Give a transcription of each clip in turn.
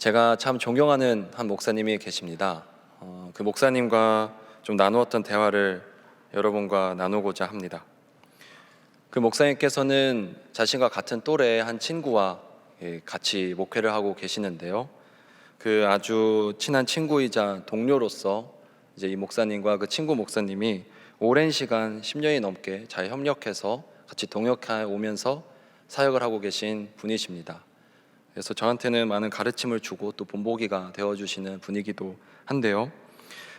제가 참 존경하는 한 목사님이 계십니다. 그 목사님과 좀 나누었던 대화를 여러분과 나누고자 합니다. 그 목사님께서는 자신과 같은 또래의 한 친구와 같이 목회를 하고 계시는데요. 그 아주 친한 친구이자 동료로서 이제 이 목사님과 그 친구 목사님이 오랜 시간 10년이 넘게 잘 협력해서 같이 동역해 오면서 사역을 하고 계신 분이십니다. 그래서 저한테는 많은 가르침을 주고 또 본보기가 되어주시는 분이기도 한데요.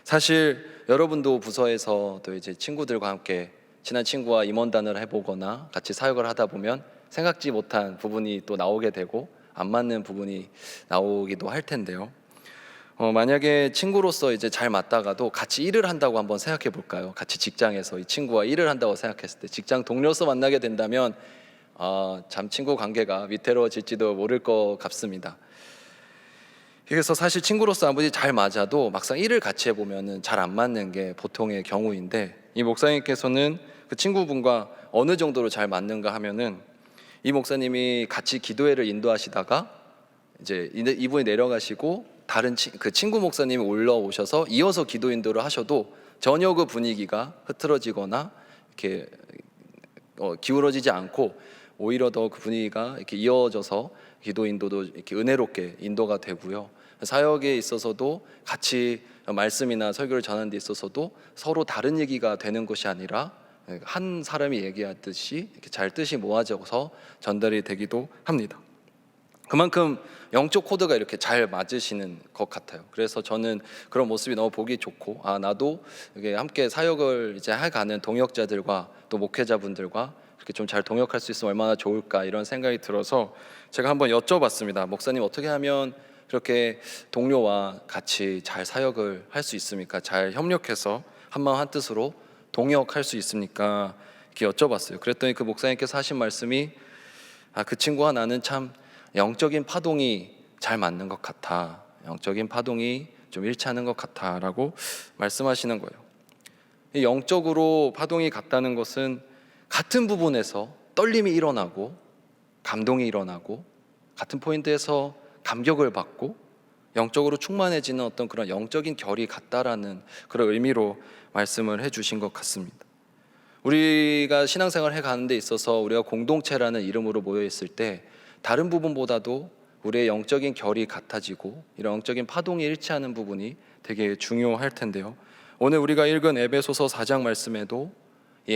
사실 여러분도 부서에서 또 이제 친구들과 함께 친한 친구와 임원단을 해보거나 같이 사역을 하다 보면 생각지 못한 부분이 또 나오게 되고 안 맞는 부분이 나오기도 할 텐데요. 만약에 친구로서 이제 잘 맞다가도 같이 일을 한다고 한번 생각해 볼까요? 같이 직장에서 이 친구와 일을 한다고 생각했을 때 직장 동료로서 만나게 된다면 참 친구 관계가 위태로워질지도 모를 것 같습니다. 그래서 사실 친구로서 아무리 잘 맞아도 막상 일을 같이 해보면 잘 안 맞는 게 보통의 경우인데, 이 목사님께서는 그 친구분과 어느 정도로 잘 맞는가 하면은 이 목사님이 같이 기도회를 인도하시다가 이제 이분이 내려가시고 다른 그 친구 목사님이 올라오셔서 이어서 기도 인도를 하셔도 전혀 그 분위기가 흐트러지거나 이렇게 기울어지지 않고 오히려 더 그 분위기가 이렇게 이어져서 기도 인도도 이렇게 은혜롭게 인도가 되고요. 사역에 있어서도 같이 말씀이나 설교를 전하는 데 있어서도 서로 다른 얘기가 되는 것이 아니라 한 사람이 얘기하듯이 이렇게 잘 뜻이 모아져서 전달이 되기도 합니다. 그만큼 영적 코드가 이렇게 잘 맞으시는 것 같아요. 그래서 저는 그런 모습이 너무 보기 좋고, 나도 이게 함께 사역을 이제 해가는 동역자들과 또 목회자분들과 이렇게 좀 잘 동역할 수 있으면 얼마나 좋을까, 이런 생각이 들어서 제가 한번 여쭤봤습니다. 목사님, 어떻게 하면 그렇게 동료와 같이 잘 사역을 할 수 있습니까? 잘 협력해서 한마음 한뜻으로 동역할 수 있습니까? 이렇게 여쭤봤어요. 그랬더니 그 목사님께서 하신 말씀이 그 친구와 나는 참 영적인 파동이 잘 맞는 것 같아, 영적인 파동이 좀 일치하는 것 같아 라고 말씀하시는 거예요. 이 영적으로 파동이 같다는 것은 같은 부분에서 떨림이 일어나고 감동이 일어나고 같은 포인트에서 감격을 받고 영적으로 충만해지는 어떤 그런 영적인 결이 같다라는 그런 의미로 말씀을 해주신 것 같습니다. 우리가 신앙생활을 해가는 데 있어서 우리가 공동체라는 이름으로 모여있을 때 다른 부분보다도 우리의 영적인 결이 같아지고 이런 영적인 파동이 일치하는 부분이 되게 중요할 텐데요. 오늘 우리가 읽은 에베소서 4장 말씀에도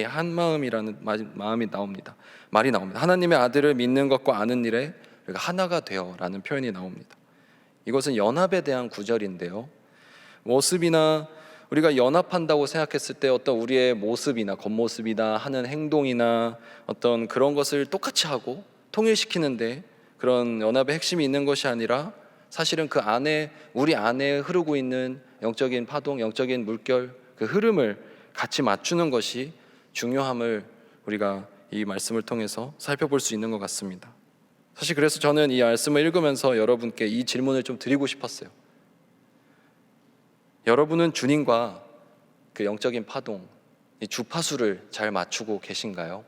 한 마음이라는 말이 나옵니다. 하나님의 아들을 믿는 것과 아는 일에 하나가 되어라는 표현이 나옵니다. 이것은 연합에 대한 구절인데요. 모습이나 우리가 연합한다고 생각했을 때 어떤 우리의 모습이나 겉모습이나 하는 행동이나 어떤 그런 것을 똑같이 하고 통일시키는데 그런 연합의 핵심이 있는 것이 아니라 사실은 그 안에, 우리 안에 흐르고 있는 영적인 파동, 영적인 물결, 그 흐름을 같이 맞추는 것이 중요함을 우리가 이 말씀을 통해서 살펴볼 수 있는 것 같습니다. 사실 그래서 저는 이 말씀을 읽으면서 여러분께 이 질문을 좀 드리고 싶었어요. 여러분은 주님과 그 영적인 파동, 이 주파수를 잘 맞추고 계신가요?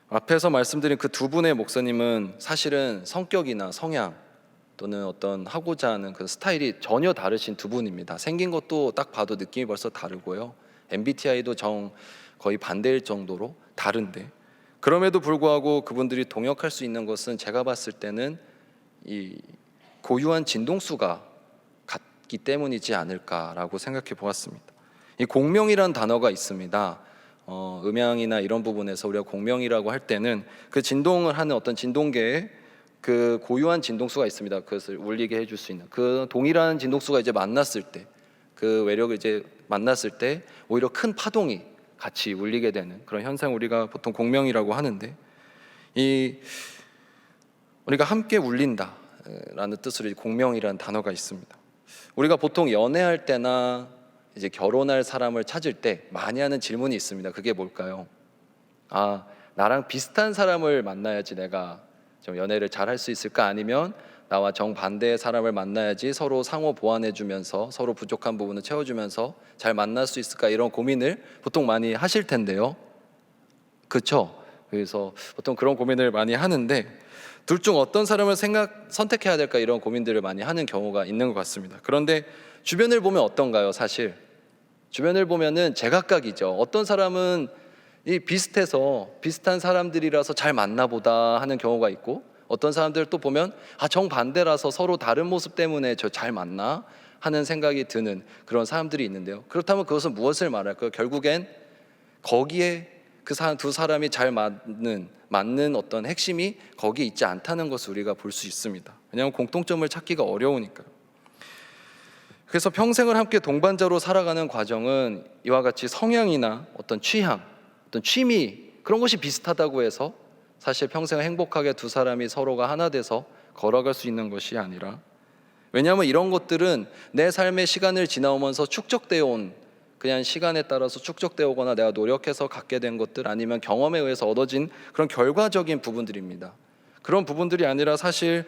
앞에서 말씀드린 그 두 분의 목사님은 사실은 성격이나 성향 또는 어떤 하고자 하는 그 스타일이 전혀 다르신 두 분입니다. 생긴 것도 딱 봐도 느낌이 벌써 다르고요. MBTI도 거의 반대일 정도로 다른데, 그럼에도 불구하고 그분들이 동역할 수 있는 것은 제가 봤을 때는 이 고유한 진동수가 같기 때문이지 않을까라고 생각해 보았습니다. 이 공명이라는 단어가 있습니다. 음향이나 이런 부분에서 우리가 공명이라고 할 때는 그 진동을 하는 어떤 진동계에 그 고유한 진동수가 있습니다. 그것을 울리게 해줄 수 있는 그 동일한 진동수가 이제 만났을 때, 그 외력을 이제 만났을 때 오히려 큰 파동이 같이 울리게 되는 그런 현상, 우리가 보통 공명이라고 하는데, 우리가 함께 울린다라는 뜻으로 공명이라는 단어가 있습니다. 우리가 보통 연애할 때나 이제 결혼할 사람을 찾을 때 많이 하는 질문이 있습니다. 그게 뭘까요? 나랑 비슷한 사람을 만나야지 내가 좀 연애를 잘 할 수 있을까? 아니면 나와 정반대의 사람을 만나야지 서로 상호 보완해주면서 서로 부족한 부분을 채워주면서 잘 만날 수 있을까? 이런 고민을 보통 많이 하실 텐데요. 그렇죠? 그래서 보통 그런 고민을 많이 하는데, 둘 중 어떤 사람을 선택해야 될까 이런 고민들을 많이 하는 경우가 있는 것 같습니다. 그런데 주변을 보면 어떤가요? 사실 주변을 보면은 제각각이죠. 어떤 사람은 이 비슷해서 비슷한 사람들이라서 잘 만나보다 하는 경우가 있고, 어떤 사람들 또 보면 정반대라서 서로 다른 모습 때문에 저 잘 만나 하는 생각이 드는 그런 사람들이 있는데요. 그렇다면 그것은 무엇을 말할까요? 결국엔 거기에 두 사람이 잘 맞는 어떤 핵심이 거기에 있지 않다는 것을 우리가 볼 수 있습니다. 왜냐하면 공통점을 찾기가 어려우니까요. 그래서 평생을 함께 동반자로 살아가는 과정은 이와 같이 성향이나 어떤 취향, 어떤 취미 그런 것이 비슷하다고 해서 사실 평생 행복하게 두 사람이 서로가 하나 돼서 걸어갈 수 있는 것이 아니라, 왜냐하면 이런 것들은 내 삶의 시간을 지나오면서 축적되어 온, 그냥 시간에 따라서 축적되어 오거나 내가 노력해서 갖게 된 것들, 아니면 경험에 의해서 얻어진 그런 결과적인 부분들입니다. 그런 부분들이 아니라 사실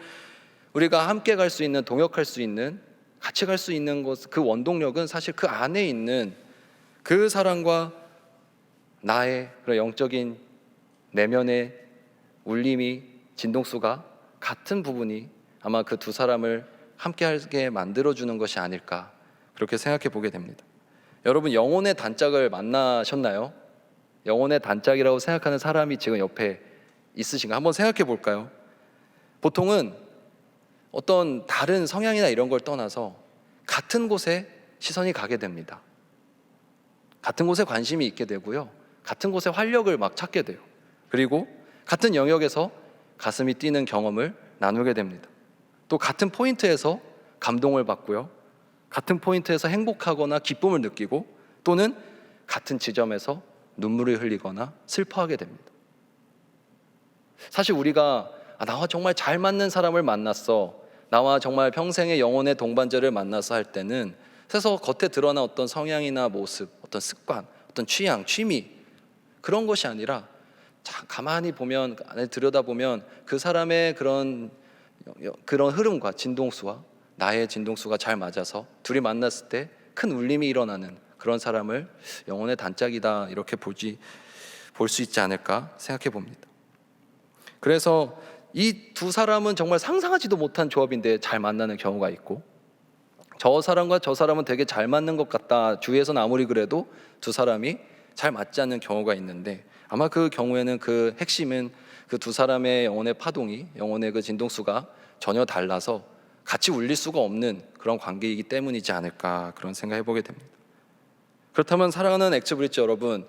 우리가 함께 갈 수 있는, 동역할 수 있는, 같이 갈 수 있는 것, 그 원동력은 사실 그 안에 있는 그 사람과 나의 그런 영적인 내면의 울림이, 진동수가 같은 부분이 아마 그 두 사람을 함께하게 만들어주는 것이 아닐까, 그렇게 생각해 보게 됩니다. 여러분, 영혼의 단짝을 만나셨나요? 영혼의 단짝이라고 생각하는 사람이 지금 옆에 있으신가? 한번 생각해 볼까요? 보통은 어떤 다른 성향이나 이런 걸 떠나서 같은 곳에 시선이 가게 됩니다. 같은 곳에 관심이 있게 되고요, 같은 곳에 활력을 막 찾게 돼요. 그리고 같은 영역에서 가슴이 뛰는 경험을 나누게 됩니다. 또 같은 포인트에서 감동을 받고요, 같은 포인트에서 행복하거나 기쁨을 느끼고, 또는 같은 지점에서 눈물을 흘리거나 슬퍼하게 됩니다. 사실 우리가 나와 정말 잘 맞는 사람을 만났어, 나와 정말 평생의 영혼의 동반자를 만나서 할 때는 그래서 겉에 드러난 어떤 성향이나 모습, 어떤 습관, 어떤 취향, 취미 그런 것이 아니라 가만히 보면, 안에 들여다보면 그 사람의 그런 흐름과 진동수와 나의 진동수가 잘 맞아서 둘이 만났을 때 큰 울림이 일어나는 그런 사람을 영혼의 단짝이다, 이렇게 볼 수 있지 않을까 생각해 봅니다. 그래서 이 두 사람은 정말 상상하지도 못한 조합인데 잘 만나는 경우가 있고, 저 사람과 저 사람은 되게 잘 맞는 것 같다, 주위에서는 아무리 그래도 두 사람이 잘 맞지 않는 경우가 있는데, 아마 그 경우에는 그 핵심은 그 두 사람의 영혼의 파동이, 영혼의 그 진동수가 전혀 달라서 같이 울릴 수가 없는 그런 관계이기 때문이지 않을까, 그런 생각해 보게 됩니다. 그렇다면 사랑하는 엑스브릿지 여러분,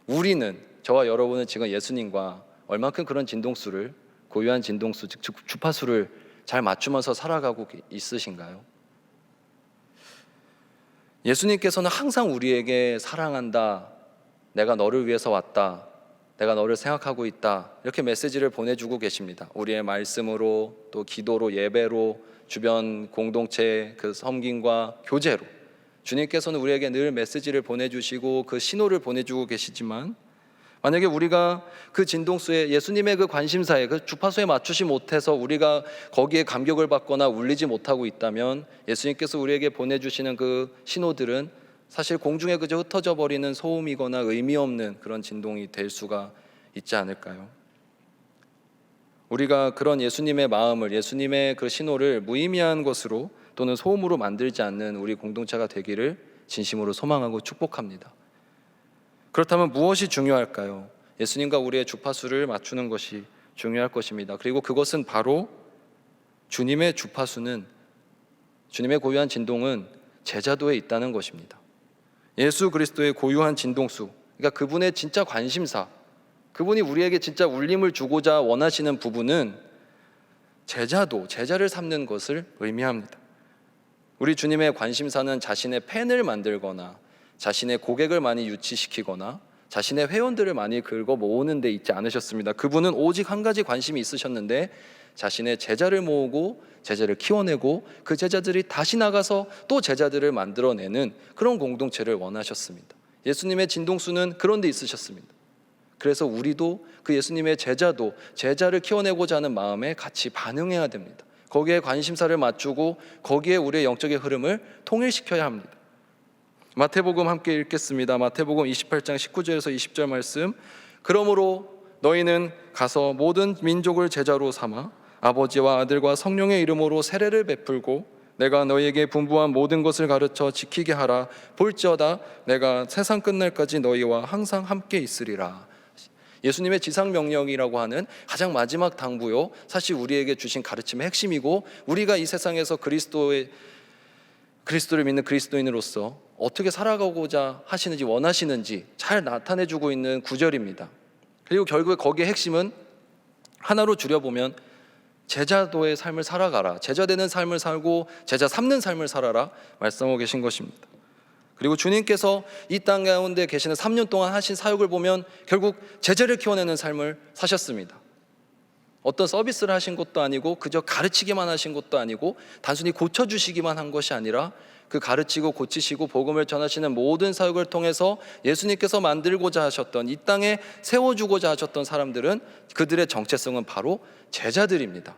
우리는, 저와 여러분은 지금 예수님과 얼만큼 그런 진동수를, 고유한 진동수, 즉 주파수를 잘 맞추면서 살아가고 있으신가요? 예수님께서는 항상 우리에게 사랑한다, 내가 너를 위해서 왔다, 내가 너를 생각하고 있다, 이렇게 메시지를 보내주고 계십니다. 우리의 말씀으로, 또 기도로, 예배로, 주변 공동체 그 섬김과 교제로 주님께서는 우리에게 늘 메시지를 보내주시고 그 신호를 보내주고 계시지만, 만약에 우리가 그 진동수에, 예수님의 그 관심사에, 그 주파수에 맞추지 못해서 우리가 거기에 감격을 받거나 울리지 못하고 있다면, 예수님께서 우리에게 보내주시는 그 신호들은 사실 공중에 그저 흩어져 버리는 소음이거나 의미 없는 그런 진동이 될 수가 있지 않을까요? 우리가 그런 예수님의 마음을, 예수님의 그 신호를 무의미한 것으로 또는 소음으로 만들지 않는 우리 공동체가 되기를 진심으로 소망하고 축복합니다. 그렇다면 무엇이 중요할까요? 예수님과 우리의 주파수를 맞추는 것이 중요할 것입니다. 그리고 그것은 바로 주님의 주파수는, 주님의 고유한 진동은 제자도에 있다는 것입니다. 예수 그리스도의 고유한 진동수, 그러니까 그분의 진짜 관심사, 그분이 우리에게 진짜 울림을 주고자 원하시는 부분은 제자를 삼는 것을 의미합니다. 우리 주님의 관심사는 자신의 팬을 만들거나 자신의 고객을 많이 유치시키거나 자신의 회원들을 많이 긁어 모으는 데 있지 않으셨습니다. 그분은 오직 한 가지 관심이 있으셨는데, 자신의 제자를 모으고 제자를 키워내고 그 제자들이 다시 나가서 또 제자들을 만들어내는 그런 공동체를 원하셨습니다. 예수님의 진동수는 그런 데 있으셨습니다. 그래서 우리도 그 예수님의 제자를 키워내고자 하는 마음에 같이 반응해야 됩니다. 거기에 관심사를 맞추고 거기에 우리의 영적인 흐름을 통일시켜야 합니다. 마태복음 함께 읽겠습니다. 마태복음 28장 19절에서 20절 말씀. 그러므로 너희는 가서 모든 민족을 제자로 삼아 아버지와 아들과 성령의 이름으로 세례를 베풀고 내가 너희에게 분부한 모든 것을 가르쳐 지키게 하라. 볼지어다 내가 세상 끝날까지 너희와 항상 함께 있으리라. 예수님의 지상 명령이라고 하는 가장 마지막 당부요, 사실 우리에게 주신 가르침의 핵심이고 우리가 이 세상에서 그리스도를 믿는 그리스도인으로서 어떻게 살아가고자 하시는지 원하시는지 잘 나타내주고 있는 구절입니다. 그리고 결국에 거기에 핵심은 하나로 줄여보면 제자도의 삶을 살아가라, 제자되는 삶을 살고 제자 삼는 삶을 살아라 말씀하고 계신 것입니다. 그리고 주님께서 이 땅 가운데 계시는 3년 동안 하신 사역을 보면 결국 제자를 키워내는 삶을 사셨습니다. 어떤 서비스를 하신 것도 아니고 그저 가르치기만 하신 것도 아니고 단순히 고쳐주시기만 한 것이 아니라 그 가르치고 고치시고 복음을 전하시는 모든 사역을 통해서 예수님께서 만들고자 하셨던, 이 땅에 세워주고자 하셨던 사람들은 그들의 정체성은 바로 제자들입니다.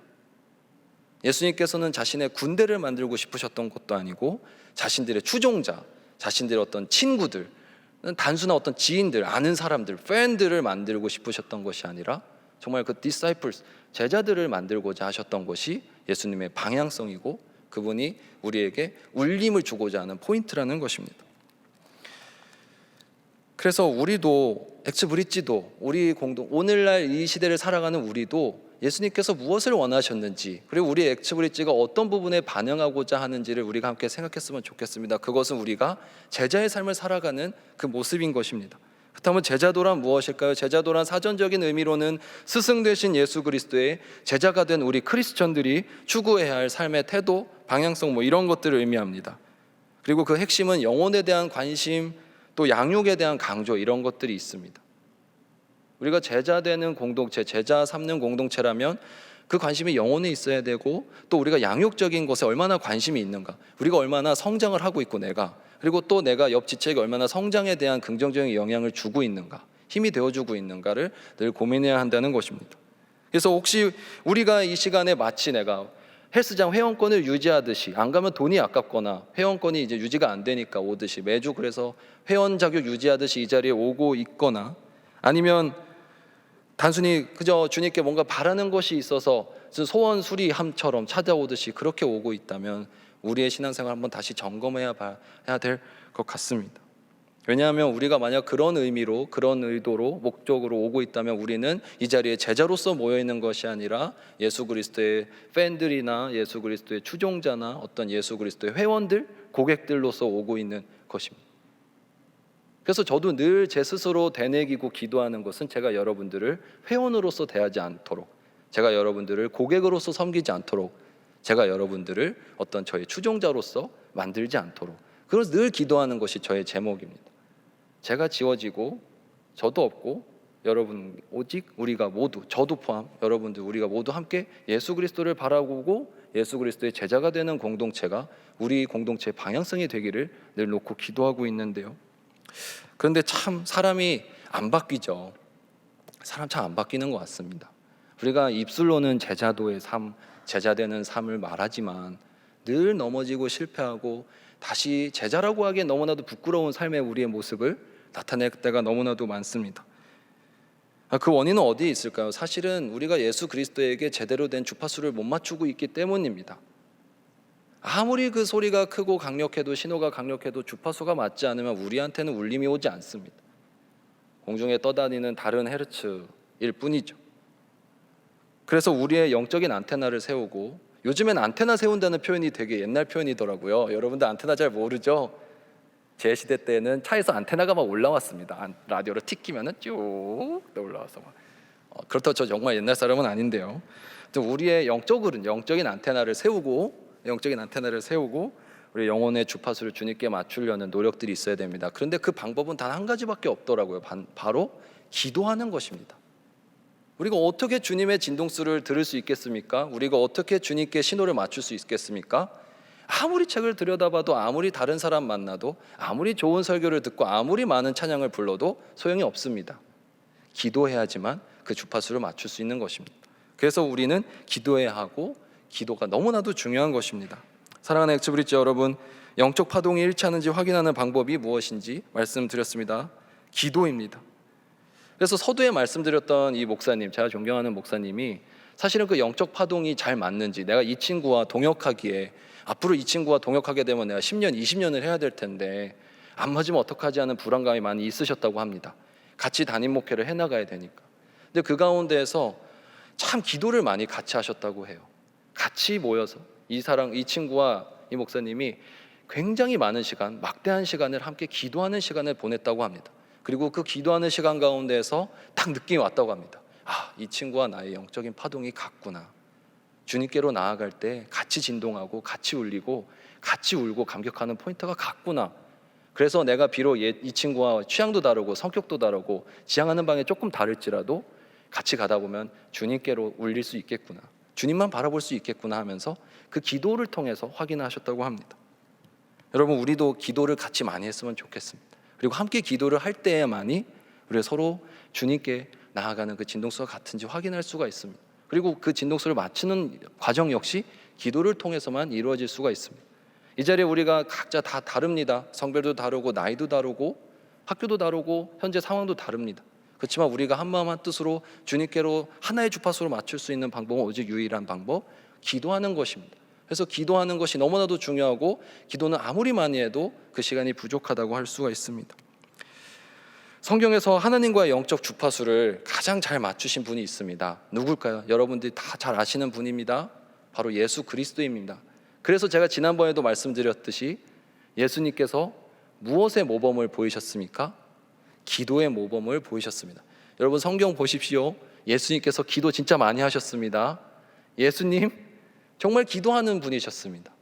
예수님께서는 자신의 군대를 만들고 싶으셨던 것도 아니고 자신들의 추종자, 자신들의 어떤 친구들, 단순한 어떤 지인들, 아는 사람들, 팬들을 만들고 싶으셨던 것이 아니라 정말 그 disciples, 제자들을 만들고자 하셨던 것이 예수님의 방향성이고 그분이 우리에게 울림을 주고자 하는 포인트라는 것입니다. 그래서 우리도 엑스브릿지도 우리 오늘날 이 시대를 살아가는 우리도 예수님께서 무엇을 원하셨는지, 그리고 우리 엑스브릿지가 어떤 부분에 반영하고자 하는지를 우리가 함께 생각했으면 좋겠습니다. 그것은 우리가 제자의 삶을 살아가는 그 모습인 것입니다. 그렇다면 제자도란 무엇일까요? 제자도란 사전적인 의미로는 스승 되신 예수 그리스도의 제자가 된 우리 크리스천들이 추구해야 할 삶의 태도, 방향성 이런 것들을 의미합니다. 그리고 그 핵심은 영혼에 대한 관심, 또 양육에 대한 강조, 이런 것들이 있습니다. 우리가 제자 되는 공동체, 제자 삼는 공동체라면 그 관심이 영혼에 있어야 되고, 또 우리가 양육적인 것에 얼마나 관심이 있는가, 우리가 얼마나 성장을 하고 있고 그리고 또 내가 옆 지체에게 얼마나 성장에 대한 긍정적인 영향을 주고 있는가, 힘이 되어주고 있는가를 늘 고민해야 한다는 것입니다. 그래서 혹시 우리가 이 시간에 마치 내가 헬스장 회원권을 유지하듯이, 안 가면 돈이 아깝거나 회원권이 이제 유지가 안 되니까 오듯이, 매주 그래서 회원 자격 유지하듯이 이 자리에 오고 있거나, 아니면 단순히 그저 주님께 뭔가 바라는 것이 있어서 소원 수리함처럼 찾아오듯이 그렇게 오고 있다면 우리의 신앙생활 한번 다시 점검해야 될 것 같습니다. 왜냐하면 우리가 만약 그런 의미로, 그런 의도로, 목적으로 오고 있다면 우리는 이 자리에 제자로서 모여있는 것이 아니라 예수 그리스도의 팬들이나 예수 그리스도의 추종자나 어떤 예수 그리스도의 회원들, 고객들로서 오고 있는 것입니다. 그래서 저도 늘 제 스스로 되뇌기고 기도하는 것은 제가 여러분들을 회원으로서 대하지 않도록, 제가 여러분들을 고객으로서 섬기지 않도록, 제가 여러분들을 어떤 저의 추종자로서 만들지 않도록, 그래서 늘 기도하는 것이 저의 제목입니다. 제가 지워지고 저도 없고 여러분, 오직 우리가 모두, 저도 포함 여러분들, 우리가 모두 함께 예수 그리스도를 바라보고 예수 그리스도의 제자가 되는 공동체가 우리 공동체의 방향성이 되기를 늘 놓고 기도하고 있는데요. 그런데 참 사람이 안 바뀌죠. 사람 참 안 바뀌는 것 같습니다. 우리가 입술로는 제자도의 삶, 제자되는 삶을 말하지만 늘 넘어지고 실패하고 다시 제자라고 하기에 너무나도 부끄러운 삶의 우리의 모습을 나타낼 때가 너무나도 많습니다. 그 원인은 어디에 있을까요? 사실은 우리가 예수 그리스도에게 제대로 된 주파수를 못 맞추고 있기 때문입니다. 아무리 그 소리가 크고 강력해도, 신호가 강력해도 주파수가 맞지 않으면 우리한테는 울림이 오지 않습니다. 공중에 떠다니는 다른 헤르츠일 뿐이죠. 그래서 우리의 영적인 안테나를 세우고, 요즘엔 안테나 세운다는 표현이 되게 옛날 표현이더라고요. 여러분들 안테나 잘 모르죠? 제 시대 때는 차에서 안테나가 막 올라왔습니다. 라디오로 틱 키면은 쭉 올라와서 그렇다고 저 정말 옛날 사람은 아닌데요. 우리의 영적인 안테나를 세우고, 우리 영혼의 주파수를 주님께 맞추려는 노력들이 있어야 됩니다. 그런데 그 방법은 단 한 가지밖에 없더라고요. 바로 기도하는 것입니다. 우리가 어떻게 주님의 진동수를 들을 수 있겠습니까? 우리가 어떻게 주님께 신호를 맞출 수 있겠습니까? 아무리 책을 들여다봐도, 아무리 다른 사람 만나도, 아무리 좋은 설교를 듣고, 아무리 많은 찬양을 불러도 소용이 없습니다. 기도해야지만 그 주파수를 맞출 수 있는 것입니다. 그래서 우리는 기도해야 하고, 기도가 너무나도 중요한 것입니다. 사랑하는 엑스브릿지 여러분, 영적 파동이 일치하는지 확인하는 방법이 무엇인지 말씀드렸습니다. 기도입니다. 그래서 서두에 말씀드렸던 이 목사님, 제가 존경하는 목사님이 사실은 그 영적 파동이 잘 맞는지, 내가 이 친구와 동역하기에, 앞으로 이 친구와 동역하게 되면 내가 10년, 20년을 해야 될 텐데 안 맞으면 어떡하지 하는 불안감이 많이 있으셨다고 합니다. 같이 담임 목회를 해나가야 되니까. 근데 그 가운데에서 참 기도를 많이 같이 하셨다고 해요. 같이 모여서 이 친구와 이 목사님이 굉장히 많은 시간, 막대한 시간을 함께 기도하는 시간을 보냈다고 합니다. 그리고 그 기도하는 시간 가운데에서 딱 느낌이 왔다고 합니다. 아, 이 친구와 나의 영적인 파동이 같구나. 주님께로 나아갈 때 같이 진동하고 같이 울리고 같이 울고 감격하는 포인트가 같구나. 그래서 내가 비록 이 친구와 취향도 다르고 성격도 다르고 지향하는 방향이 조금 다를지라도 같이 가다 보면 주님께로 울릴 수 있겠구나, 주님만 바라볼 수 있겠구나 하면서 그 기도를 통해서 확인하셨다고 합니다. 여러분, 우리도 기도를 같이 많이 했으면 좋겠습니다. 그리고 함께 기도를 할 때에만이 우리가 서로 주님께 나아가는 그 진동수가 같은지 확인할 수가 있습니다. 그리고 그 진동수를 맞추는 과정 역시 기도를 통해서만 이루어질 수가 있습니다. 이 자리에 우리가 각자 다 다릅니다. 성별도 다르고 나이도 다르고 학교도 다르고 현재 상황도 다릅니다. 그렇지만 우리가 한마음 한뜻으로 주님께로 하나의 주파수로 맞출 수 있는 방법은 오직 유일한 방법, 기도하는 것입니다. 그래서 기도하는 것이 너무나도 중요하고, 기도는 아무리 많이 해도 그 시간이 부족하다고 할 수가 있습니다. 성경에서 하나님과의 영적 주파수를 가장 잘 맞추신 분이 있습니다. 누굴까요? 여러분들이 다 잘 아시는 분입니다. 바로 예수 그리스도입니다. 그래서 제가 지난번에도 말씀드렸듯이 예수님께서 무엇의 모범을 보이셨습니까? 기도의 모범을 보이셨습니다. 여러분, 성경 보십시오. 예수님께서 기도 진짜 많이 하셨습니다. 예수님 정말 기도하는 분이셨습니다.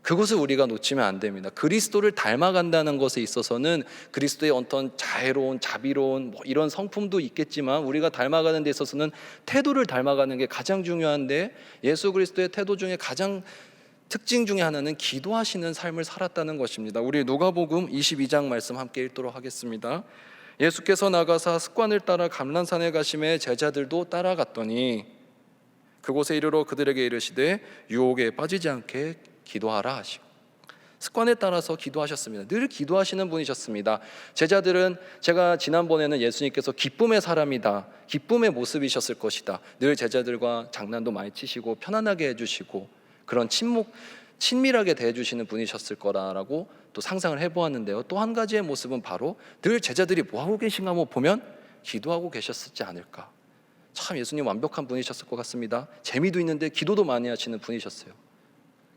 그것을 우리가 놓치면 안 됩니다. 그리스도를 닮아간다는 것에 있어서는 그리스도의 어떤 자애로운, 자비로운 이런 성품도 있겠지만, 우리가 닮아가는 데 있어서는 태도를 닮아가는 게 가장 중요한데, 예수 그리스도의 태도 중에 가장 특징 중에 하나는 기도하시는 삶을 살았다는 것입니다. 우리 누가복음 22장 말씀 함께 읽도록 하겠습니다. 예수께서 나가사 습관을 따라 감람산에 가심에 제자들도 따라갔더니 그곳에 이르러 그들에게 이르시되 유혹에 빠지지 않게 기도하라 하시고, 습관에 따라서 기도하셨습니다. 늘 기도하시는 분이셨습니다. 제자들은, 제가 지난번에는 예수님께서 기쁨의 사람이다, 기쁨의 모습이셨을 것이다, 늘 제자들과 장난도 많이 치시고 편안하게 해주시고 그런 친밀하게 대해주시는 분이셨을 거라고 또 상상을 해보았는데요. 또 한 가지의 모습은 바로 늘 제자들이 뭐하고 계신가 한번 보면 기도하고 계셨지 않을까. 참 예수님 완벽한 분이셨을 것 같습니다. 재미도 있는데 기도도 많이 하시는 분이셨어요.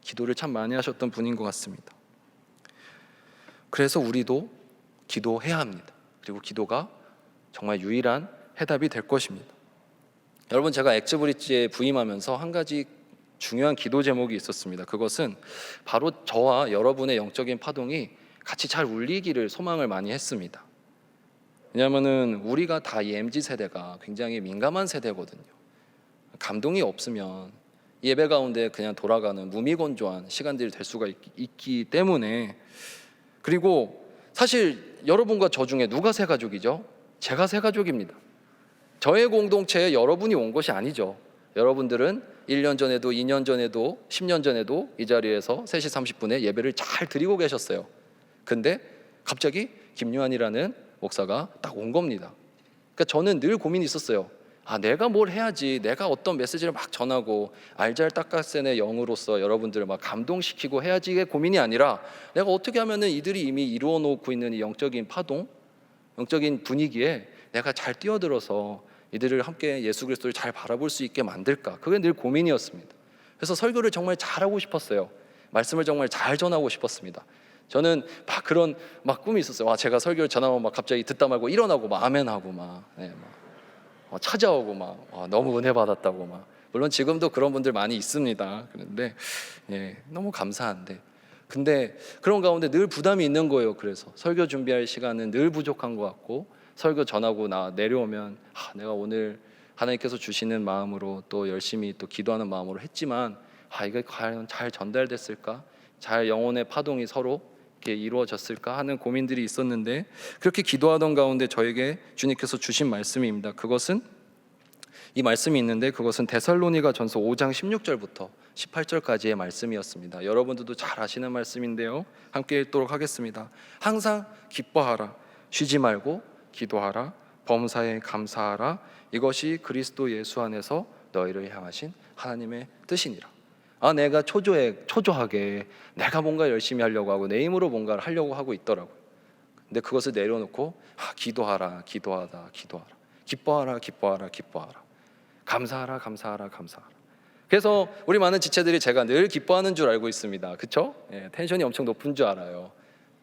기도를 참 많이 하셨던 분인 것 같습니다. 그래서 우리도 기도해야 합니다. 그리고 기도가 정말 유일한 해답이 될 것입니다. 여러분, 제가 엑스브릿지에 부임하면서 한 가지 중요한 기도 제목이 있었습니다. 그것은 바로 저와 여러분의 영적인 파동이 같이 잘 울리기를 소망을 많이 했습니다. 왜냐하면 우리가 다 이 MZ세대가 굉장히 민감한 세대거든요. 감동이 없으면 예배 가운데 그냥 돌아가는 무미건조한 시간들이 될 수가 있기 때문에. 그리고 사실 여러분과 저 중에 누가 새가족이죠? 제가 새가족입니다. 저의 공동체에 여러분이 온 것이 아니죠. 여러분들은 1년 전에도 2년 전에도 10년 전에도 이 자리에서 3시 30분에 예배를 잘 드리고 계셨어요. 근데 갑자기 김요한이라는 목사가 딱 온 겁니다. 그러니까 저는 늘 고민이 있었어요. 아, 내가 뭘 해야지, 내가 어떤 메시지를 막 전하고 알잘딱가센의 영으로서 여러분들을 막 감동시키고 해야지, 이게 고민이 아니라 내가 어떻게 하면은 이들이 이미 이루어 놓고 있는 이 영적인 파동, 영적인 분위기에 내가 잘 뛰어들어서 이들을 함께 예수 그리스도를 잘 바라볼 수 있게 만들까. 그게 늘 고민이었습니다. 그래서 설교를 정말 잘하고 싶었어요. 말씀을 정말 잘 전하고 싶었습니다. 저는 막 그런 꿈이 있었어요. 와, 제가 설교를 전하면 막 갑자기 듣다 말고 일어나고 막 아멘하고 막 찾아오고 막 너무 은혜 받았다고 막. 물론 지금도 그런 분들 많이 있습니다. 그런데 너무 감사한데, 근데 그런 가운데 늘 부담이 있는 거예요. 그래서 설교 준비할 시간은 늘 부족한 것 같고, 설교 전하고 내려오면 내가 오늘 하나님께서 주시는 마음으로 또 열심히 또 기도하는 마음으로 했지만 이게 과연 잘 전달됐을까? 잘 영혼의 파동이 서로 이렇게 이루어졌을까 하는 고민들이 있었는데, 그렇게 기도하던 가운데 저에게 주님께서 주신 말씀입니다. 그것은 이 말씀이 있는데, 그것은 데살로니가전서 5장 16절부터 18절까지의 말씀이었습니다. 여러분들도 잘 아시는 말씀인데요, 함께 읽도록 하겠습니다. 항상 기뻐하라, 쉬지 말고 기도하라, 범사에 감사하라, 이것이 그리스도 예수 안에서 너희를 향하신 하나님의 뜻이니라. 내가 초조하게 내가 뭔가 열심히 하려고 하고 내 힘으로 뭔가를 하려고 하고 있더라고요. 근데 그것을 내려놓고 기도하라, 기도하라, 기도하라, 기뻐하라, 기뻐하라, 기뻐하라, 감사하라, 감사하라, 감사하라. 그래서 우리 많은 지체들이 제가 늘 기뻐하는 줄 알고 있습니다. 그렇죠? 텐션이 엄청 높은 줄 알아요.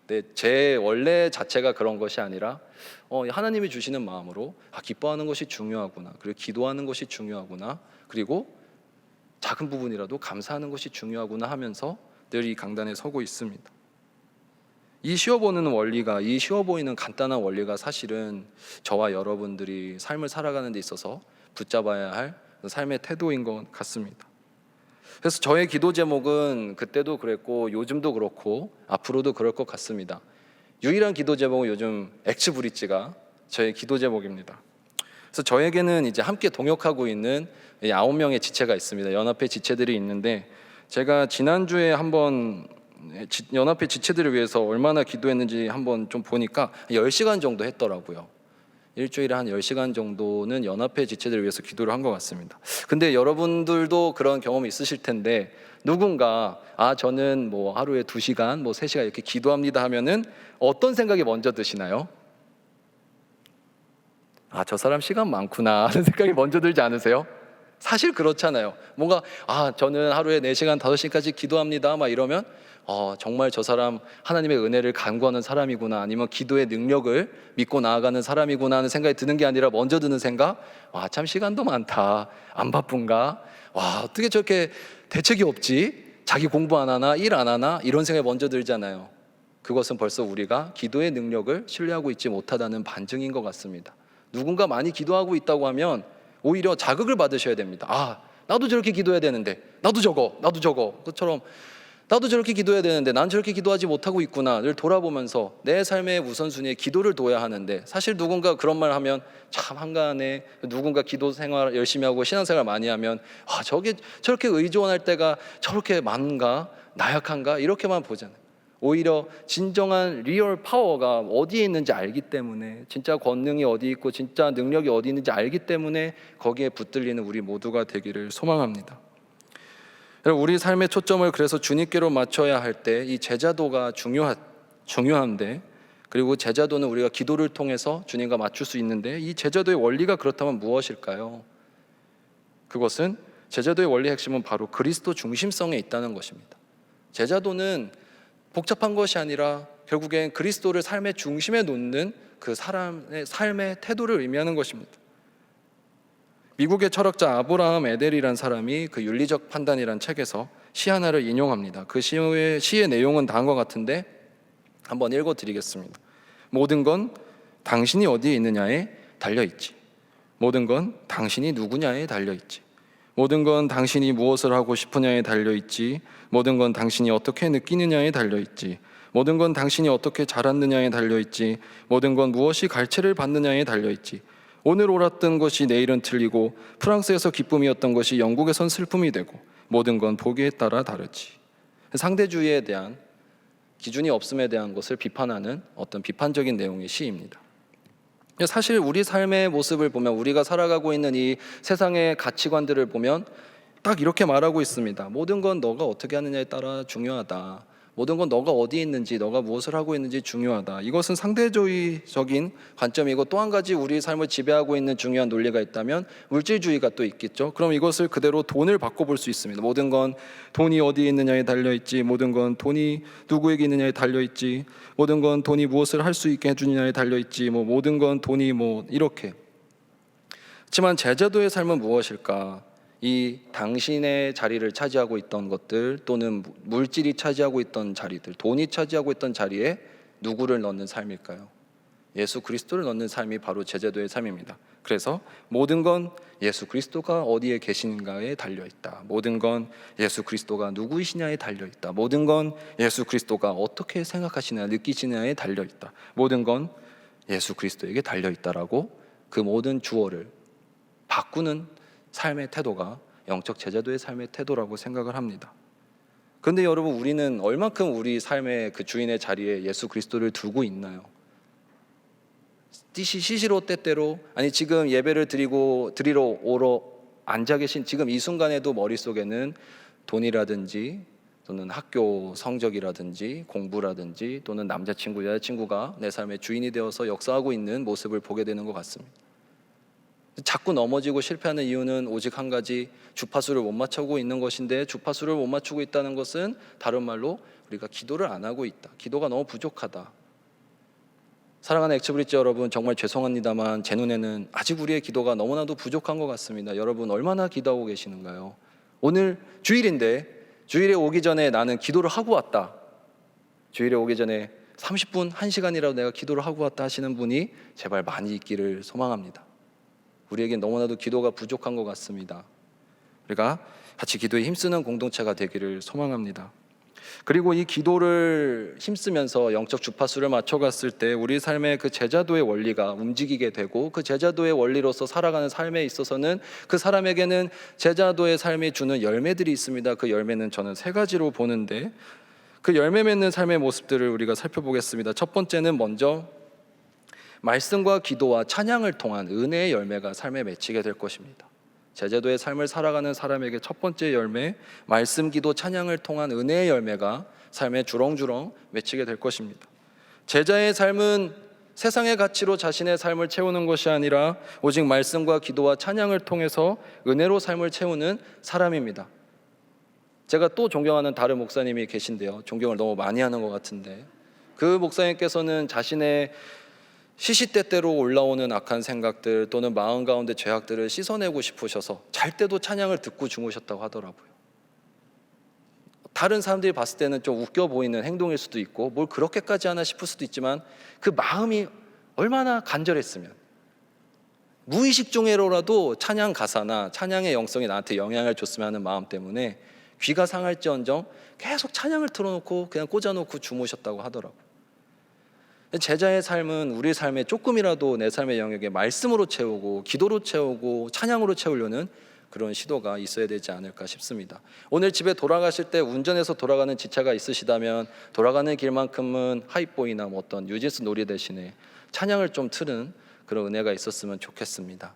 근데 제 원래 자체가 그런 것이 아니라 하나님이 주시는 마음으로 기뻐하는 것이 중요하구나, 그리고 기도하는 것이 중요하구나, 그리고 작은 부분이라도 감사하는 것이 중요하구나 하면서 늘 이 강단에 서고 있습니다. 이 쉬워 보이는 간단한 원리가 사실은 저와 여러분들이 삶을 살아가는 데 있어서 붙잡아야 할 삶의 태도인 것 같습니다. 그래서 저의 기도 제목은 그때도 그랬고 요즘도 그렇고 앞으로도 그럴 것 같습니다. 유일한 기도 제목은 요즘 엑스브릿지가 저의 기도 제목입니다. 그래서 저에게는 이제 함께 동역하고 있는 9명의 지체가 있습니다. 연합회 지체들이 있는데, 제가 지난주에 한번 연합회 지체들을 위해서 얼마나 기도했는지 한번 좀 보니까 10시간 정도 했더라고요. 일주일에 한 10시간 정도는 연합회 지체들을 위해서 기도를 한 것 같습니다. 근데 여러분들도 그런 경험이 있으실 텐데, 누군가 저는 뭐 하루에 2시간, 뭐 3시간 이렇게 기도합니다 하면은 어떤 생각이 먼저 드시나요? 저 사람 시간 많구나 하는 생각이 먼저 들지 않으세요? 사실 그렇잖아요. 뭔가 저는 하루에 4시간, 5시간까지 기도합니다 막 이러면 정말 저 사람 하나님의 은혜를 간구하는 사람이구나, 아니면 기도의 능력을 믿고 나아가는 사람이구나 하는 생각이 드는 게 아니라 먼저 드는 생각, 참 시간도 많다, 안 바쁜가, 어떻게 저렇게 대책이 없지, 자기 공부 안 하나, 일 안 하나, 이런 생각이 먼저 들잖아요. 그것은 벌써 우리가 기도의 능력을 신뢰하고 있지 못하다는 반증인 것 같습니다. 누군가 많이 기도하고 있다고 하면 오히려 자극을 받으셔야 됩니다. 나도 저렇게 기도해야 되는데, 나도 저거 그처럼 나도 저렇게 기도해야 되는데 난 저렇게 기도하지 못하고 있구나를 돌아보면서 내 삶의 우선순위에 기도를 둬야 하는데, 사실 누군가 그런 말 하면 참 한가하네, 누군가 기도 생활 열심히 하고 신앙생활 많이 하면 저렇게 의존할 때가 저렇게 많은가, 나약한가, 이렇게만 보잖아요. 오히려 진정한 리얼 파워가 어디에 있는지 알기 때문에, 진짜 권능이 어디 있고 진짜 능력이 어디 있는지 알기 때문에 거기에 붙들리는 우리 모두가 되기를 소망합니다. 우리 삶의 초점을 그래서 주님께로 맞춰야 할 때 이 제자도가 중요한데, 그리고 제자도는 우리가 기도를 통해서 주님과 맞출 수 있는데, 이 제자도의 원리가 그렇다면 무엇일까요? 그것은 제자도의 원리의 핵심은 바로 그리스도 중심성에 있다는 것입니다. 제자도는 복잡한 것이 아니라 결국엔 그리스도를 삶의 중심에 놓는 그 사람의 삶의 태도를 의미하는 것입니다. 미국의 철학자 아브라함 에델이라는 사람이 그 윤리적 판단이라는 책에서 시 하나를 인용합니다. 그 시의 내용은 다음과 같은데 한번 읽어드리겠습니다. 모든 건 당신이 어디에 있느냐에 달려있지. 모든 건 당신이 누구냐에 달려있지. 모든 건 당신이 무엇을 하고 싶으냐에 달려있지. 모든 건 당신이 어떻게 느끼느냐에 달려있지. 모든 건 당신이 어떻게 자랐느냐에 달려있지. 모든 건 무엇이 갈채를 받느냐에 달려있지. 오늘 옳았던 것이 내일은 틀리고, 프랑스에서 기쁨이었던 것이 영국에선 슬픔이 되고, 모든 건 보기에 따라 다르지. 상대주의에 대한, 기준이 없음에 대한 것을 비판하는 어떤 비판적인 내용의 시입니다. 사실 우리 삶의 모습을 보면, 우리가 살아가고 있는 이 세상의 가치관들을 보면 딱 이렇게 말하고 있습니다. 모든 건 너가 어떻게 하느냐에 따라 중요하다. 모든 건 너가 어디에 있는지, 너가 무엇을 하고 있는지 중요하다. 이것은 상대주의적인 관점이고, 또 한 가지 우리 삶을 지배하고 있는 중요한 논리가 있다면 물질주의가 또 있겠죠. 그럼 이것을 그대로 돈을 바꿔볼 수 있습니다. 모든 건 돈이 어디에 있느냐에 달려있지. 모든 건 돈이 누구에게 있느냐에 달려있지. 모든 건 돈이 무엇을 할 수 있게 해주느냐에 달려있지. 모든 건 돈이 이렇게. 하지만 제자도의 삶은 무엇일까? 이 당신의 자리를 차지하고 있던 것들, 또는 물질이 차지하고 있던 자리들, 돈이 차지하고 있던 자리에 누구를 넣는 삶일까요? 예수 그리스도를 넣는 삶이 바로 제자도의 삶입니다. 그래서 모든 건 예수 그리스도가 어디에 계시는가에 달려있다. 모든 건 예수 그리스도가 누구이시냐에 달려있다. 모든 건 예수 그리스도가 어떻게 생각하시냐, 느끼시냐에 달려있다. 모든 건 예수 그리스도에게 달려있다라고 그 모든 주어를 바꾸는 삶의 태도가 영적 제자도의 삶의 태도라고 생각을 합니다. 그런데 여러분, 우리는 얼만큼 우리 삶의 그 주인의 자리에 예수 그리스도를 두고 있나요? 시시로 때때로, 아니 지금 예배를 드리러 오러 앉아 계신 지금 이 순간에도 머릿속에는 돈이라든지 또는 학교 성적이라든지 공부라든지 또는 남자친구, 여자친구가 내 삶의 주인이 되어서 역사하고 있는 모습을 보게 되는 것 같습니다. 자꾸 넘어지고 실패하는 이유는 오직 한 가지, 주파수를 못 맞추고 있는 것인데, 주파수를 못 맞추고 있다는 것은 다른 말로 우리가 기도를 안 하고 있다, 기도가 너무 부족하다. 사랑하는 엑스브릿지 여러분, 정말 죄송합니다만 제 눈에는 아직 우리의 기도가 너무나도 부족한 것 같습니다. 여러분 얼마나 기도하고 계시는가요? 오늘 주일인데 주일에 오기 전에 나는 기도를 하고 왔다, 주일에 오기 전에 30분, 1시간이라도 내가 기도를 하고 왔다 하시는 분이 제발 많이 있기를 소망합니다. 우리에겐 너무나도 기도가 부족한 것 같습니다. 우리가 같이 기도에 힘쓰는 공동체가 되기를 소망합니다. 그리고 이 기도를 힘쓰면서 영적 주파수를 맞춰갔을 때 우리 삶의 그 제자도의 원리가 움직이게 되고, 그 제자도의 원리로서 살아가는 삶에 있어서는 그 사람에게는 제자도의 삶이 주는 열매들이 있습니다. 그 열매는 저는 세 가지로 보는데, 그 열매 맺는 삶의 모습들을 우리가 살펴보겠습니다. 첫 번째는 먼저 말씀과 기도와 찬양을 통한 은혜의 열매가 삶에 맺히게 될 것입니다. 제자도의 삶을 살아가는 사람에게 첫 번째 열매, 말씀, 기도, 찬양을 통한 은혜의 열매가 삶에 주렁주렁 맺히게 될 것입니다. 제자의 삶은 세상의 가치로 자신의 삶을 채우는 것이 아니라 오직 말씀과 기도와 찬양을 통해서 은혜로 삶을 채우는 사람입니다. 제가 또 존경하는 다른 목사님이 계신데요, 존경을 너무 많이 하는 것 같은데, 그 목사님께서는 자신의 시시때때로 올라오는 악한 생각들 또는 마음 가운데 죄악들을 씻어내고 싶으셔서 잘 때도 찬양을 듣고 주무셨다고 하더라고요. 다른 사람들이 봤을 때는 좀 웃겨 보이는 행동일 수도 있고 뭘 그렇게까지 하나 싶을 수도 있지만, 그 마음이 얼마나 간절했으면 무의식 중에라도 찬양 가사나 찬양의 영성이 나한테 영향을 줬으면 하는 마음 때문에 귀가 상할지언정 계속 찬양을 틀어놓고 그냥 꽂아놓고 주무셨다고 하더라고요. 제자의 삶은 우리 삶에 조금이라도 내 삶의 영역에 말씀으로 채우고 기도로 채우고 찬양으로 채우려는 그런 시도가 있어야 되지 않을까 싶습니다. 오늘 집에 돌아가실 때 운전해서 돌아가는 지체가 있으시다면 돌아가는 길만큼은 하이보이나 뭐 어떤 뉴진스 놀이 대신에 찬양을 좀 틀은 그런 은혜가 있었으면 좋겠습니다.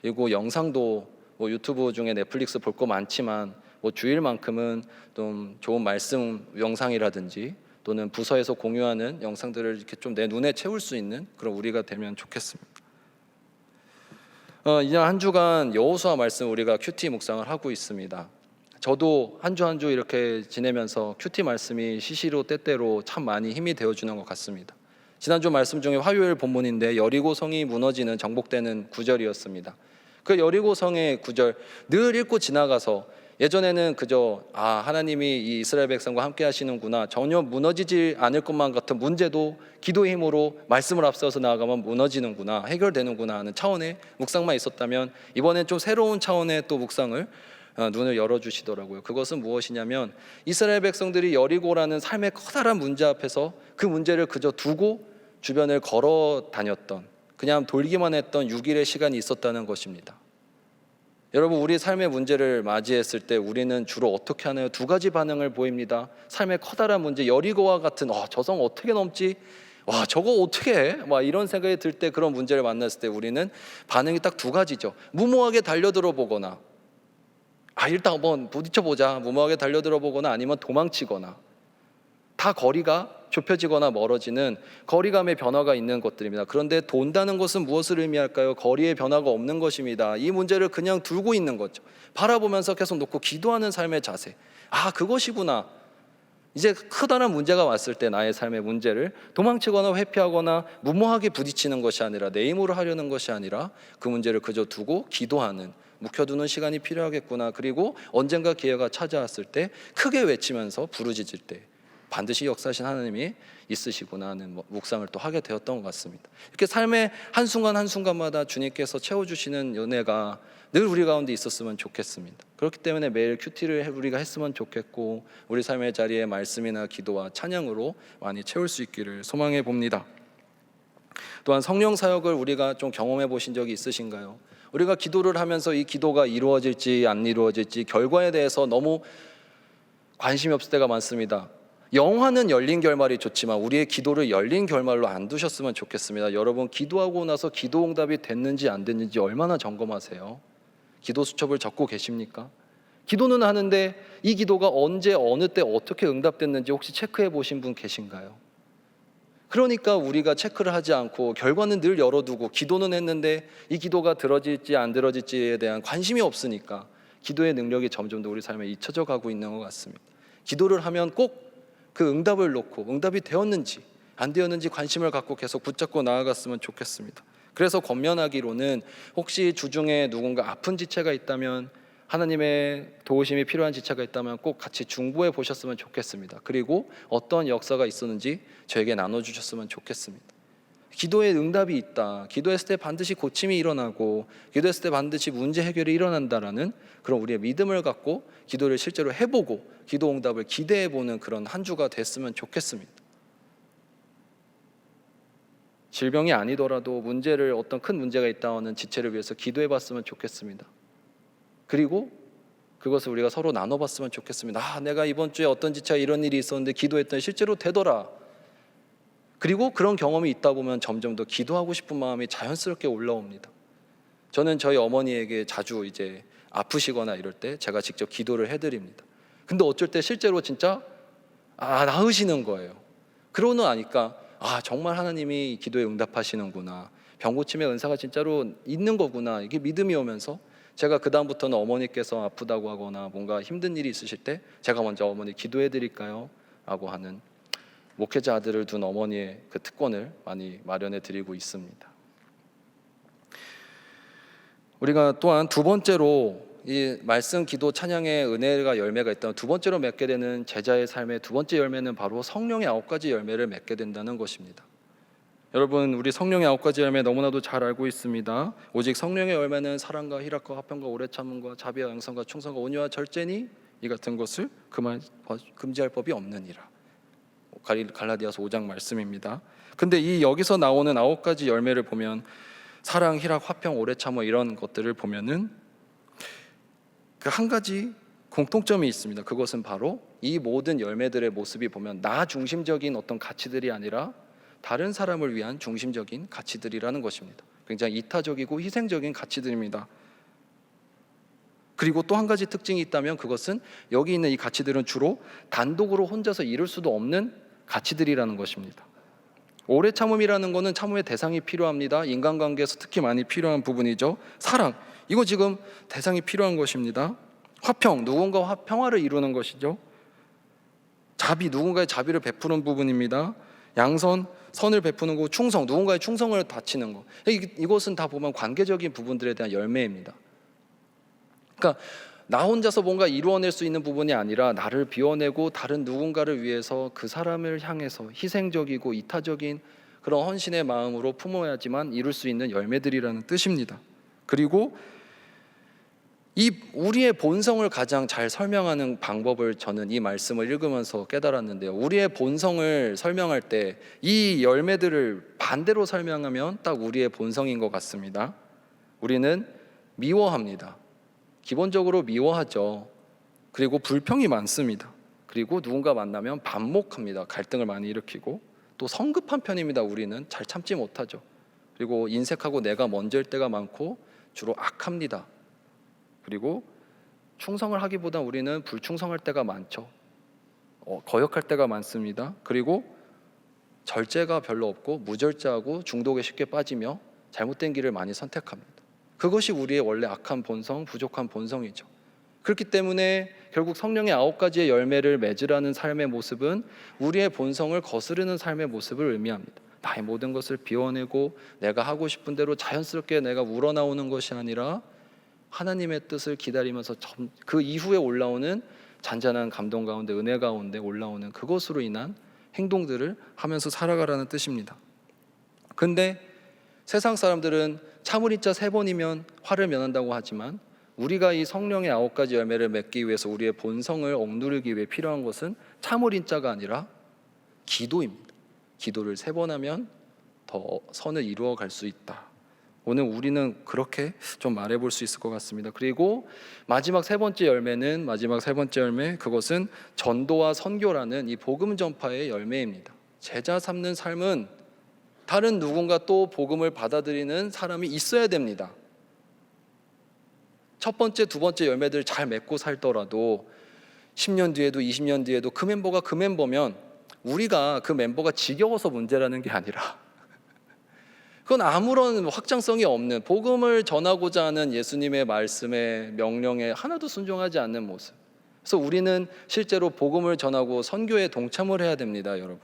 그리고 영상도 뭐 유튜브 중에 넷플릭스 볼 거 많지만 뭐 주일만큼은 좀 좋은 말씀 영상이라든지 또는 부서에서 공유하는 영상들을 이렇게 좀 내 눈에 채울 수 있는 그런 우리가 되면 좋겠습니다. 이제 한 주간 여호수아 말씀 우리가 큐티 묵상을 하고 있습니다. 저도 한 주 한 주 이렇게 지내면서 큐티 말씀이 시시로 때때로 참 많이 힘이 되어주는 것 같습니다. 지난주 말씀 중에 화요일 본문인데 여리고 성이 무너지는 정복되는 구절이었습니다. 그 여리고 성의 구절 늘 읽고 지나가서 예전에는 그저 하나님이 이 이스라엘 백성과 함께 하시는구나, 전혀 무너지지 않을 것만 같은 문제도 기도의 힘으로 말씀을 앞세워서 나아가면 무너지는구나, 해결되는구나 하는 차원의 묵상만 있었다면, 이번엔 좀 새로운 차원의 또 묵상을 눈을 열어주시더라고요. 그것은 무엇이냐면 이스라엘 백성들이 여리고라는 삶의 커다란 문제 앞에서 그 문제를 그저 두고 주변을 걸어 다녔던, 그냥 돌기만 했던 6일의 시간이 있었다는 것입니다. 여러분, 우리 삶의 문제를 맞이했을 때 우리는 주로 어떻게 하나요? 두 가지 반응을 보입니다. 삶의 커다란 문제, 여리고와 같은 저 성 어떻게 넘지? 저거 어떻게 해? 이런 생각이 들 때, 그런 문제를 만났을 때 우리는 반응이 딱 두 가지죠. 무모하게 달려들어 보거나 일단 한번 부딪혀보자, 무모하게 달려들어 보거나 아니면 도망치거나, 다 거리가 좁혀지거나 멀어지는 거리감의 변화가 있는 것들입니다. 그런데 돈다는 것은 무엇을 의미할까요? 거리의 변화가 없는 것입니다. 이 문제를 그냥 두고 있는 거죠. 바라보면서 계속 놓고 기도하는 삶의 자세, 그것이구나. 이제 커다란 문제가 왔을 때 나의 삶의 문제를 도망치거나 회피하거나 무모하게 부딪히는 것이 아니라, 내 힘으로 하려는 것이 아니라 그 문제를 그저 두고 기도하는, 묵혀두는 시간이 필요하겠구나. 그리고 언젠가 기회가 찾아왔을 때 크게 외치면서 부르짖을 때 반드시 역사하신 하나님이 있으시구나 하는 묵상을 또 하게 되었던 것 같습니다. 이렇게 삶의 한순간 한순간마다 주님께서 채워주시는 은혜가 늘 우리 가운데 있었으면 좋겠습니다. 그렇기 때문에 매일 큐티를 우리가 했으면 좋겠고, 우리 삶의 자리에 말씀이나 기도와 찬양으로 많이 채울 수 있기를 소망해 봅니다. 또한 성령 사역을 우리가 좀 경험해 보신 적이 있으신가요? 우리가 기도를 하면서 이 기도가 이루어질지 안 이루어질지 결과에 대해서 너무 관심이 없을 때가 많습니다. 영화는 열린 결말이 좋지만 우리의 기도를 열린 결말로 안 두셨으면 좋겠습니다. 여러분, 기도하고 나서 기도 응답이 됐는지 안 됐는지 얼마나 점검하세요? 기도 수첩을 적고 계십니까? 기도는 하는데 이 기도가 언제 어느 때 어떻게 응답됐는지 혹시 체크해 보신 분 계신가요? 그러니까 우리가 체크를 하지 않고 결과는 늘 열어두고 기도는 했는데 이 기도가 들어질지 안 들어질지에 대한 관심이 없으니까 기도의 능력이 점점 더 우리 삶에 잊혀져 가고 있는 것 같습니다. 기도를 하면 꼭 그 응답을 놓고 응답이 되었는지 안 되었는지 관심을 갖고 계속 붙잡고 나아갔으면 좋겠습니다. 그래서 권면하기로는 혹시 주중에 누군가 아픈 지체가 있다면, 하나님의 도우심이 필요한 지체가 있다면 꼭 같이 중보해 보셨으면 좋겠습니다. 그리고 어떤 역사가 있었는지 저에게 나눠주셨으면 좋겠습니다. 기도에 응답이 있다, 기도했을 때 반드시 고침이 일어나고 기도했을 때 반드시 문제 해결이 일어난다라는 그런 우리의 믿음을 갖고 기도를 실제로 해보고 기도 응답을 기대해보는 그런 한 주가 됐으면 좋겠습니다. 질병이 아니더라도 문제를, 어떤 큰 문제가 있다는 지체를 위해서 기도해봤으면 좋겠습니다. 그리고 그것을 우리가 서로 나눠봤으면 좋겠습니다. 내가 이번 주에 어떤 지체가 이런 일이 있었는데 기도했더니 실제로 되더라. 그리고 그런 경험이 있다 보면 점점 더 기도하고 싶은 마음이 자연스럽게 올라옵니다. 저는 저희 어머니에게 자주 이제 아프시거나 이럴 때 제가 직접 기도를 해드립니다. 근데 어쩔 때 실제로 진짜 나으시는 거예요. 그러고 나니까 정말 하나님이 기도에 응답하시는구나, 병고침의 은사가 진짜로 있는 거구나, 이게 믿음이 오면서 제가 그 다음부터는 어머니께서 아프다고 하거나 뭔가 힘든 일이 있으실 때 제가 먼저 어머니 기도해 드릴까요? 라고 하는 목회자 아들을 둔 어머니의 그 특권을 많이 마련해 드리고 있습니다. 우리가 또한 두 번째로 이 말씀, 기도, 찬양의 은혜가 열매가 있다면 두 번째로 맺게 되는 제자의 삶의 두 번째 열매는 바로 성령의 9가지 열매를 맺게 된다는 것입니다. 여러분, 우리 성령의 9가지 열매 너무나도 잘 알고 있습니다. 오직 성령의 열매는 사랑과 희락과 화평과 오래 참음과 자비와 양선과 충성과 온유와 절제니 이 같은 것을 금지할 법이 없느니라. 갈라디아서 5장 말씀입니다. 근데 이 여기서 나오는 9가지 열매를 보면 사랑, 희락, 화평, 오래 참어 이런 것들을 보면은 그 한 가지 공통점이 있습니다. 그것은 바로 이 모든 열매들의 모습이 보면 나 중심적인 어떤 가치들이 아니라 다른 사람을 위한 중심적인 가치들이라는 것입니다. 굉장히 이타적이고 희생적인 가치들입니다. 그리고 또 한 가지 특징이 있다면 그것은 여기 있는 이 가치들은 주로 단독으로 혼자서 이룰 수도 없는 가치들이라는 것입니다. 오래 참음이라는 것은 참음의 대상이 필요합니다. 인간관계에서 특히 많이 필요한 부분이죠. 사랑, 이거 지금 대상이 필요한 것입니다. 화평, 누군가와 평화를 이루는 것이죠. 자비, 누군가의 자비를 베푸는 부분입니다. 양선, 선을 베푸는 거. 충성, 누군가의 충성을 바치는 거. 이것은 다 보면 관계적인 부분들에 대한 열매입니다. 그러니까 나 혼자서 뭔가 이루어낼 수 있는 부분이 아니라 나를 비워내고 다른 누군가를 위해서 그 사람을 향해서 희생적이고 이타적인 그런 헌신의 마음으로 품어야지만 이룰 수 있는 열매들이라는 뜻입니다. 그리고 이 우리의 본성을 가장 잘 설명하는 방법을 저는 이 말씀을 읽으면서 깨달았는데요. 우리의 본성을 설명할 때 이 열매들을 반대로 설명하면 딱 우리의 본성인 것 같습니다. 우리는 미워합니다. 기본적으로 미워하죠. 그리고 불평이 많습니다. 그리고 누군가 만나면 반목합니다. 갈등을 많이 일으키고, 또 성급한 편입니다. 우리는 잘 참지 못하죠. 그리고 인색하고 내가 먼저일 때가 많고 주로 악합니다. 그리고 충성을 하기보다 우리는 불충성할 때가 많죠. 거역할 때가 많습니다. 그리고 절제가 별로 없고 무절제하고 중독에 쉽게 빠지며 잘못된 길을 많이 선택합니다. 그것이 우리의 원래 악한 본성, 부족한 본성이죠. 그렇기 때문에 결국 성령의 9가지의 열매를 맺으라는 삶의 모습은 우리의 본성을 거스르는 삶의 모습을 의미합니다. 나의 모든 것을 비워내고 내가 하고 싶은 대로 자연스럽게 내가 우러나오는 것이 아니라 하나님의 뜻을 기다리면서 그 이후에 올라오는 잔잔한 감동 가운데, 은혜 가운데 올라오는 그것으로 인한 행동들을 하면서 살아가라는 뜻입니다. 근데 세상 사람들은 참을인자 3번이면 화를 면한다고 하지만 우리가 이 성령의 9가지 열매를 맺기 위해서 우리의 본성을 억누르기 위해 필요한 것은 참을인자가 아니라 기도입니다. 기도를 3번 하면 더 선을 이루어 갈 수 있다. 오늘 우리는 그렇게 좀 말해볼 수 있을 것 같습니다. 그리고 마지막 세 번째 열매, 그것은 전도와 선교라는 이 복음 전파의 열매입니다. 제자 삼는 삶은 다른 누군가 또 복음을 받아들이는 사람이 있어야 됩니다. 첫 번째, 두 번째 열매들 잘 맺고 살더라도 10년 뒤에도 20년 뒤에도 그 멤버가 그 멤버면 우리가 그 멤버가 지겨워서 문제라는 게 아니라 그건 아무런 확장성이 없는, 복음을 전하고자 하는 예수님의 말씀에, 명령에 하나도 순종하지 않는 모습. 그래서 우리는 실제로 복음을 전하고 선교에 동참을 해야 됩니다, 여러분.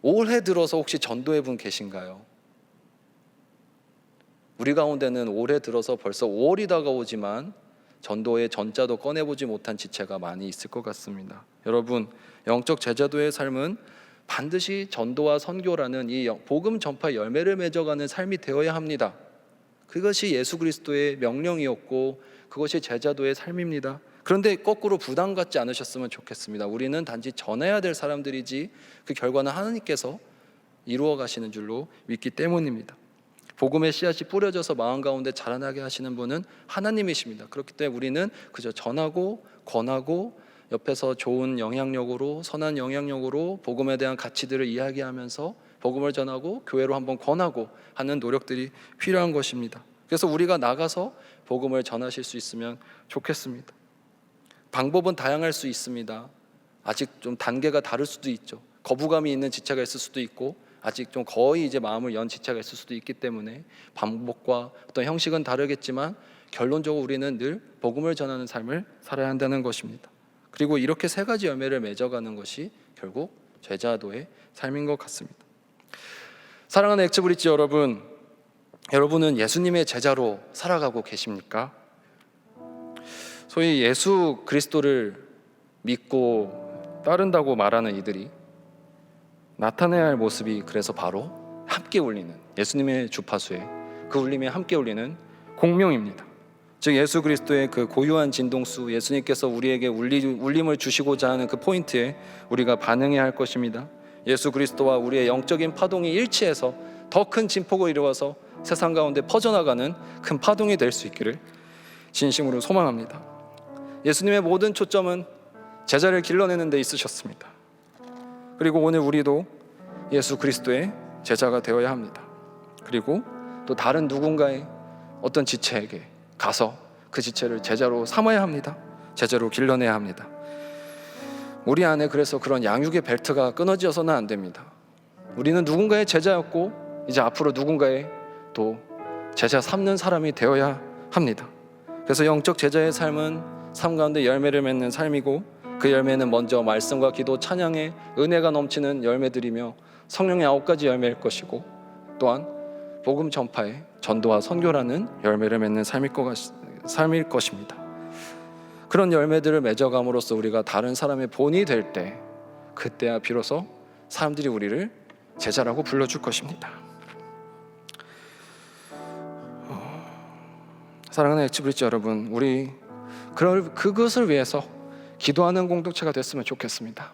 올해 들어서 혹시 전도회 분 계신가요? 우리 가운데는 올해 들어서 벌써 5월이 다가오지만 전도의 전자도 꺼내보지 못한 지체가 많이 있을 것 같습니다. 여러분, 영적 제자도의 삶은 반드시 전도와 선교라는 이 복음 전파 열매를 맺어가는 삶이 되어야 합니다. 그것이 예수 그리스도의 명령이었고 그것이 제자도의 삶입니다. 그런데 거꾸로 부담 갖지 않으셨으면 좋겠습니다. 우리는 단지 전해야 될 사람들이지 그 결과는 하나님께서 이루어 가시는 줄로 믿기 때문입니다. 복음의 씨앗이 뿌려져서 마음 가운데 자라나게 하시는 분은 하나님이십니다. 그렇기 때문에 우리는 그저 전하고 권하고 옆에서 좋은 영향력으로, 선한 영향력으로 복음에 대한 가치들을 이야기하면서 복음을 전하고 교회로 한번 권하고 하는 노력들이 필요한 것입니다. 그래서 우리가 나가서 복음을 전하실 수 있으면 좋겠습니다. 방법은 다양할 수 있습니다. 아직 좀 단계가 다를 수도 있죠. 거부감이 있는 지체가 있을 수도 있고 아직 좀 거의 이제 마음을 연 지체가 있을 수도 있기 때문에 방법과 어떤 형식은 다르겠지만 결론적으로 우리는 늘 복음을 전하는 삶을 살아야 한다는 것입니다. 그리고 이렇게 세 가지 열매를 맺어가는 것이 결국 제자도의 삶인 것 같습니다. 사랑하는 엑스브릿지 여러분, 여러분은 예수님의 제자로 살아가고 계십니까? 소위 예수 그리스도를 믿고 따른다고 말하는 이들이 나타내야 할 모습이 그래서 바로 함께 울리는, 예수님의 주파수에 그 울림에 함께 울리는 공명입니다. 즉 예수 그리스도의 그 고유한 진동수, 예수님께서 우리에게 울림을 주시고자 하는 그 포인트에 우리가 반응해야 할 것입니다. 예수 그리스도와 우리의 영적인 파동이 일치해서 더 큰 진폭을 이루어서 세상 가운데 퍼져나가는 큰 파동이 될 수 있기를 진심으로 소망합니다. 예수님의 모든 초점은 제자를 길러내는 데 있으셨습니다. 그리고 오늘 우리도 예수 그리스도의 제자가 되어야 합니다. 그리고 또 다른 누군가의 어떤 지체에게 가서 그 지체를 제자로 삼아야 합니다. 제자로 길러내야 합니다. 우리 안에 그래서 그런 양육의 벨트가 끊어져서는 안 됩니다. 우리는 누군가의 제자였고 이제 앞으로 누군가의 또 제자 삼는 사람이 되어야 합니다. 그래서 영적 제자의 삶은 삶 가운데 열매를 맺는 삶이고 그 열매는 먼저 말씀과 기도, 찬양의 은혜가 넘치는 열매들이며 성령의 9가지 열매일 것이고 또한 복음 전파의 전도와 선교라는 열매를 맺는 삶일 것입니다. 그런 열매들을 맺어감으로써 우리가 다른 사람의 본이 될 때 그때야 비로소 사람들이 우리를 제자라고 불러줄 것입니다. 사랑하는 엑스브릿지 여러분, 우리 그것을 위해서 기도하는 공동체가 됐으면 좋겠습니다.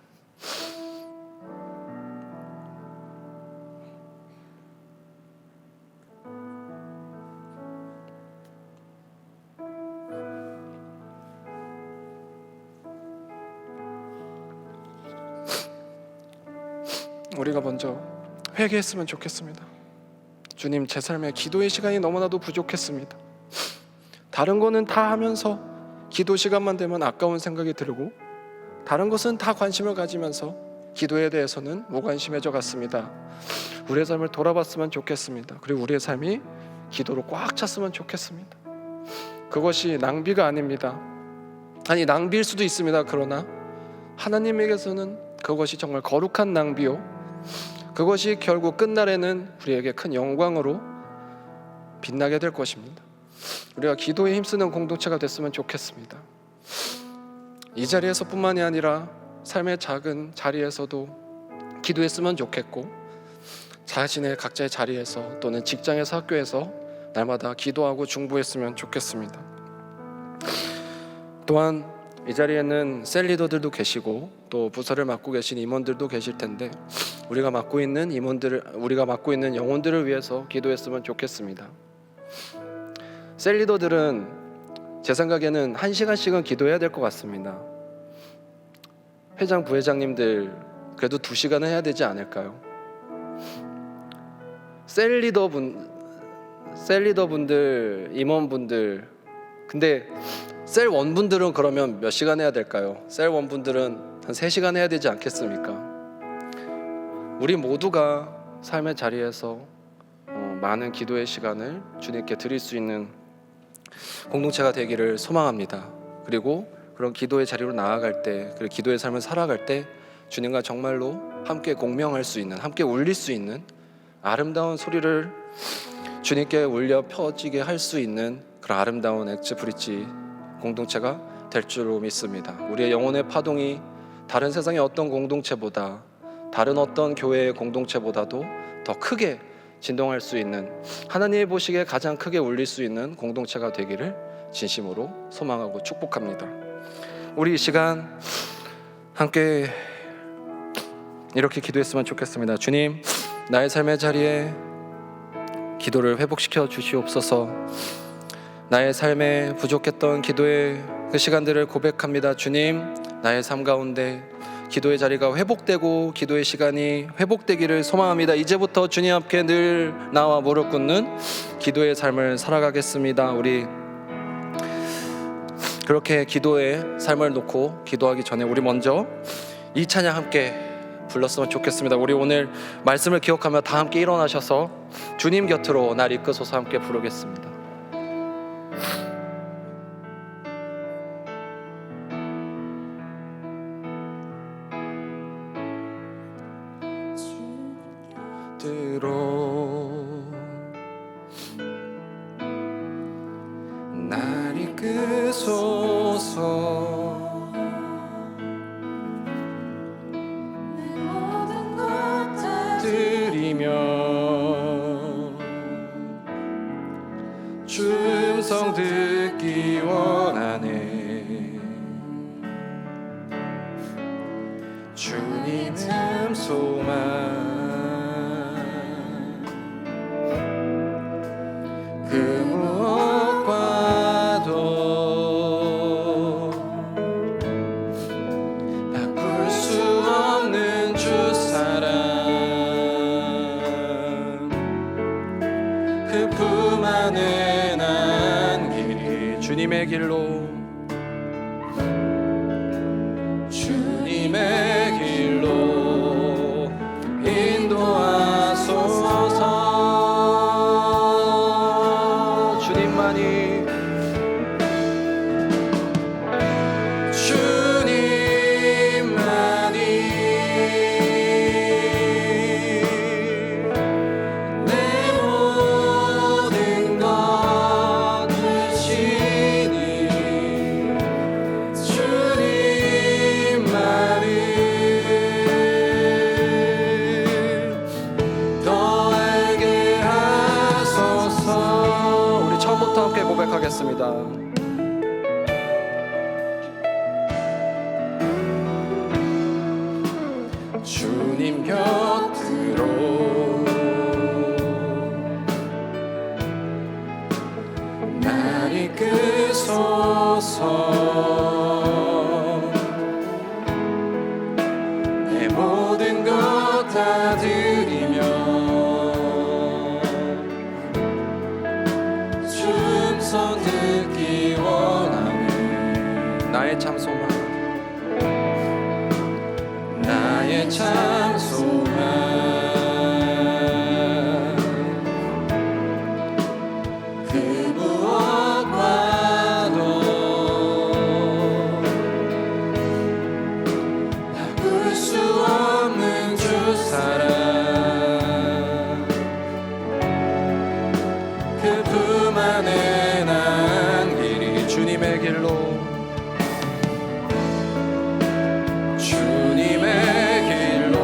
우리가 먼저 회개했으면 좋겠습니다. 주님, 제 삶에 기도의 시간이 너무나도 부족했습니다. 다른 거는 다 하면서 기도 시간만 되면 아까운 생각이 들고 다른 것은 다 관심을 가지면서 기도에 대해서는 무관심해져 갔습니다. 우리의 삶을 돌아봤으면 좋겠습니다. 그리고 우리의 삶이 기도로 꽉 찼으면 좋겠습니다. 그것이 낭비가 아닙니다. 아니, 낭비일 수도 있습니다. 그러나 하나님에게서는 그것이 정말 거룩한 낭비요, 그것이 결국 끝날에는 우리에게 큰 영광으로 빛나게 될 것입니다. 우리가 기도에 힘쓰는 공동체가 됐으면 좋겠습니다. 이 자리에서 뿐만이 아니라 삶의 작은 자리에서도 기도했으면 좋겠고 자신의 각자의 자리에서 또는 직장에서 학교에서 날마다 기도하고 중보했으면 좋겠습니다. 또한 이 자리에는 셀 리더들도 계시고 또 부서를 맡고 계신 임원들도 계실 텐데 우리가 맡고 있는 영혼들을 위해서 기도했으면 좋겠습니다. 셀 리더들은 제 생각에는 1시간씩은 기도해야 될 것 같습니다. 회장, 부회장님들 그래도 2시간은 해야 되지 않을까요? 셀 리더분 셀리더분들, 임원분들, 근데 셀 원분들은 그러면 몇 시간 해야 될까요? 셀 원분들은 한 3시간 해야 되지 않겠습니까? 우리 모두가 삶의 자리에서 많은 기도의 시간을 주님께 드릴 수 있는 공동체가 되기를 소망합니다. 그리고 그런 기도의 자리로 나아갈 때, 그리고 기도의 삶을 살아갈 때 주님과 정말로 함께 공명할 수 있는, 함께 울릴 수 있는 아름다운 소리를 주님께 울려 펴지게 할 수 있는 그런 아름다운 엑스 브릿지 공동체가 될 줄로 믿습니다. 우리의 영혼의 파동이 다른 세상의 어떤 공동체보다, 다른 어떤 교회의 공동체보다도 더 크게 진동할 수 있는, 하나님이 보시기에 가장 크게 울릴 수 있는 공동체가 되기를 진심으로 소망하고 축복합니다. 우리 이 시간 함께 이렇게 기도했으면 좋겠습니다. 주님, 나의 삶의 자리에 기도를 회복시켜 주시옵소서. 나의 삶에 부족했던 기도의 그 시간들을 고백합니다. 주님, 나의 삶 가운데 기도의 자리가 회복되고 기도의 시간이 회복되기를 소망합니다. 이제부터 주님 앞에 늘 나와 무릎 꿇는 기도의 삶을 살아가겠습니다. 우리 그렇게 기도의 삶을 놓고 기도하기 전에 우리 먼저 이 찬양 함께 불렀으면 좋겠습니다. 우리 오늘 말씀을 기억하며 다 함께 일어나셔서 주님 곁으로 날 이끄소서 함께 부르겠습니다. 날 이끄소서. 내 모든 것 다 드리며 주 음성 듣기 원하네. 주님 음소만 그 무엇과도 바꿀 수 없는 주 사랑, 그 품 안에 난 길이 주님의 길로, 주님의 길로 인도하소서. 고백하겠습니다. 주님 곁으로 날 이끄소서. 내 모든 것 다 드리며 선 듣기 원하네. 나의 참 소망, 나의 참 소망, 그 무엇과도 바꿀 수 없는 주 사랑, 그 품 안에 주님의 길로, 주님의 길로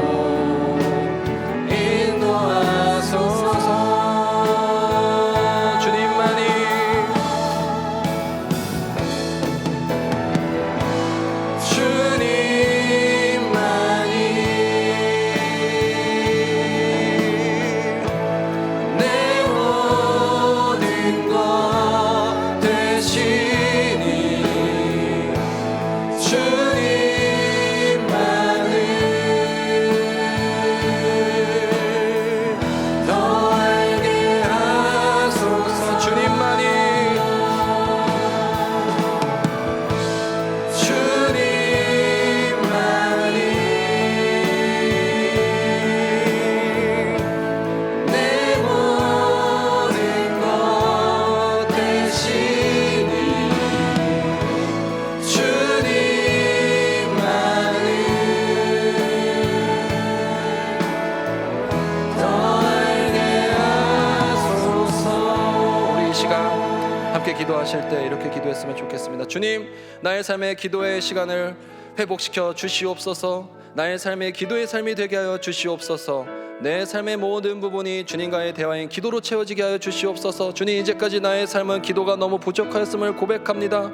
기도했으면 좋겠습니다. 주님, 나의 삶의 기도의 시간을 회복시켜 주시옵소서. 나의 삶의 기도의 삶이 되게 하여 주시옵소서. 내 삶의 모든 부분이 주님과의 대화인 기도로 채워지게 하여 주시옵소서. 주님, 이제까지 나의 삶은 기도가 너무 부족하였음을 고백합니다.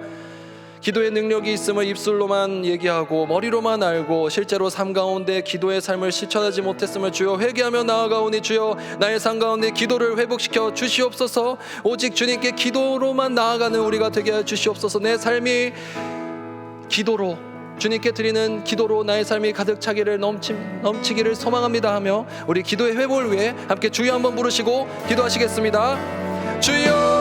기도의 능력이 있음을 입술로만 얘기하고 머리로만 알고 실제로 삶 가운데 기도의 삶을 실천하지 못했음을 주여 회개하며 나아가오니 주여 나의 삶 가운데 기도를 회복시켜 주시옵소서. 오직 주님께 기도로만 나아가는 우리가 되게 하여 주시옵소서. 내 삶이 기도로, 주님께 드리는 기도로 나의 삶이 가득 차기를 넘치기를 소망합니다 하며 우리 기도의 회복을 위해 함께 주여 한번 부르시고 기도하시겠습니다. 주여,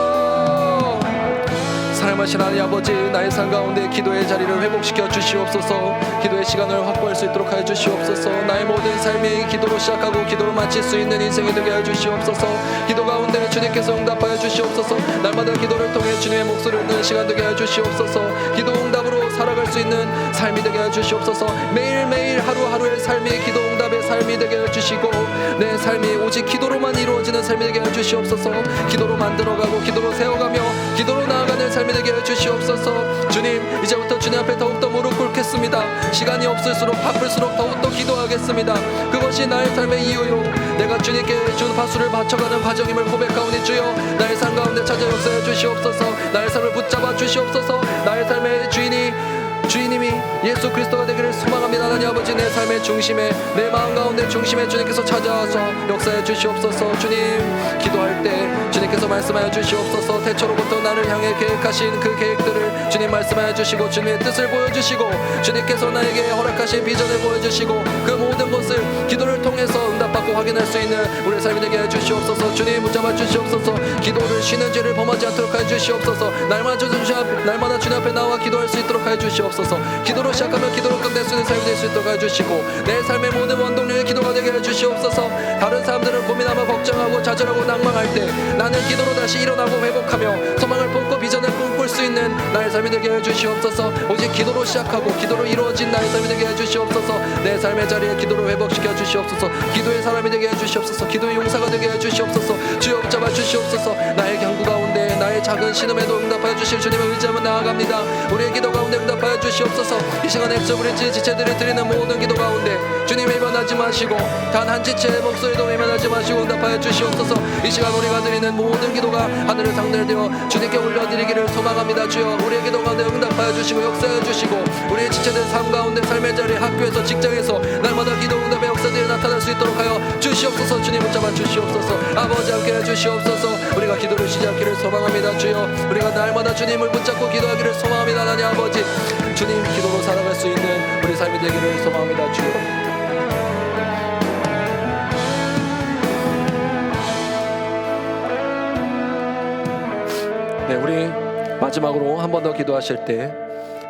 사랑하신 하나님 아버지, 나의 삶 가운데 기도의 자리를 회복시켜 주시옵소서. 기도의 시간을 확보할 수 있도록 하여 주시옵소서. 나의 모든 삶이 기도로 시작하고 기도로 마칠 수 있는 인생이 되게 하여 주시옵소서. 기도 가운데 주님께서 응답하여 주시옵소서. 날마다 기도를 통해 주님의 목소리를 듣는 시간 되게 하여 주시옵소서. 기도 응답으로 살아갈 수 있는 삶이 되게 하여 주시옵소서. 매일매일 하루하루의 삶이 기도 응답의 삶이 되게 하여 주시고 내 삶이 오직 기도로만 이루어지는 삶이 되게 하여 주시옵소서. 기도로 만들어가고 기도로 세워가며 기도로 나아가는 삶이 되게 하여 주시옵소서. 주님, 이제부터 주님 앞에 더욱더 무릎 꿇겠습니다. 시간이 없을수록 바쁠수록 더욱더 기도하겠습니다. 그것이 나의 삶의 이유요 내가 주님께 준 파수를 바쳐가는 과정임을 고백하오니 주여 나의 삶 가운데 찾아 역사해 주시옵소서. 나의 삶을 붙잡아 주시옵소서. 나의 삶의 주인님이 예수 그리스도가 되기를 소망합니다. 하나님 아버지, 내 삶의 중심에, 내 마음 가운데 중심에 주님께서 찾아와서 역사해 주시옵소서. 주님, 기도할 때 주님께서 말씀하여 주시옵소서. 태초로부터 나를 향해 계획하신 그 계획들을 주님 말씀하여 주시고 주님의 뜻을 보여주시고 주님께서 나에게 허락하신 비전을 보여주시고 그 모든 것을 기도를 통해서 응답받고 확인할 수 있는 우리의 삶이 되게 해주시옵소서. 주님, 붙잡아 주시옵소서. 기도를 쉬는 죄를 범하지 않도록 하여 주시옵소서. 날마다 주님 앞에 나와 기도할 수 있도록 하여 주시옵소서. 기도로 시작하며 기도로 끝낼 수 있는 삶이 될 수 있도록 해주시고 내 삶의 모든 원동력이 기도가 되게 해주시옵소서. 다른 사람들은 고민하며 걱정하고 좌절하고 낭망할 때 나는 기도로 다시 일어나고 회복하며 소망을 품고 비전을 꿈꿀 수 있는 나의 삶이 되게 해주시옵소서. 오직 기도로 시작하고 기도로 이루어진 나의 삶이 되게 해주시옵소서. 내 삶의 자리에 기도로 회복시켜 주시옵소서. 기도의 사람이 되게 해주시옵소서. 기도의 용사가 되게 해주시옵소서. 주여 붙잡아 주시옵소서. 나의 경구 가운데 나의 작은 신음에도 응답하여 주실 주님을 의지하며 나아갑니다. 우리의 기도 가운데 응답하여 주시옵소서. 이 시간에 액수부리지 지체들이 드리는 모든 기도 가운데 주님 외면하지 마시고 단 한 지체의 목소리도 외면하지 마시고 응답하여 주시옵소서. 이 시간 우리가 드리는 모든 기도가 하늘에 상달되어 주님께 올려드리기를 소망합니다. 주여, 우리의 기도 가운데 응답하여 주시고 역사해 주시고 우리의 지체된 삶 가운데 삶의 자리, 학교에서, 직장에서 날마다 기도 응답의 역사들이 나타날 수 있도록 하여 주시옵소서. 주님 붙잡아 주시옵소서. 아버지 함께 해주시옵소서. 우리가 기도를 시작하기를 소망합니다. 주여, 우리가 날마다 주님을 붙잡고 기도하기를 소망합니다. 하나님 아버지, 주님 기도로 살아갈 수 있는 우리 삶이 되기를 소망합니다. 주여, 네, 우리 마지막으로 한 번 더 기도하실 때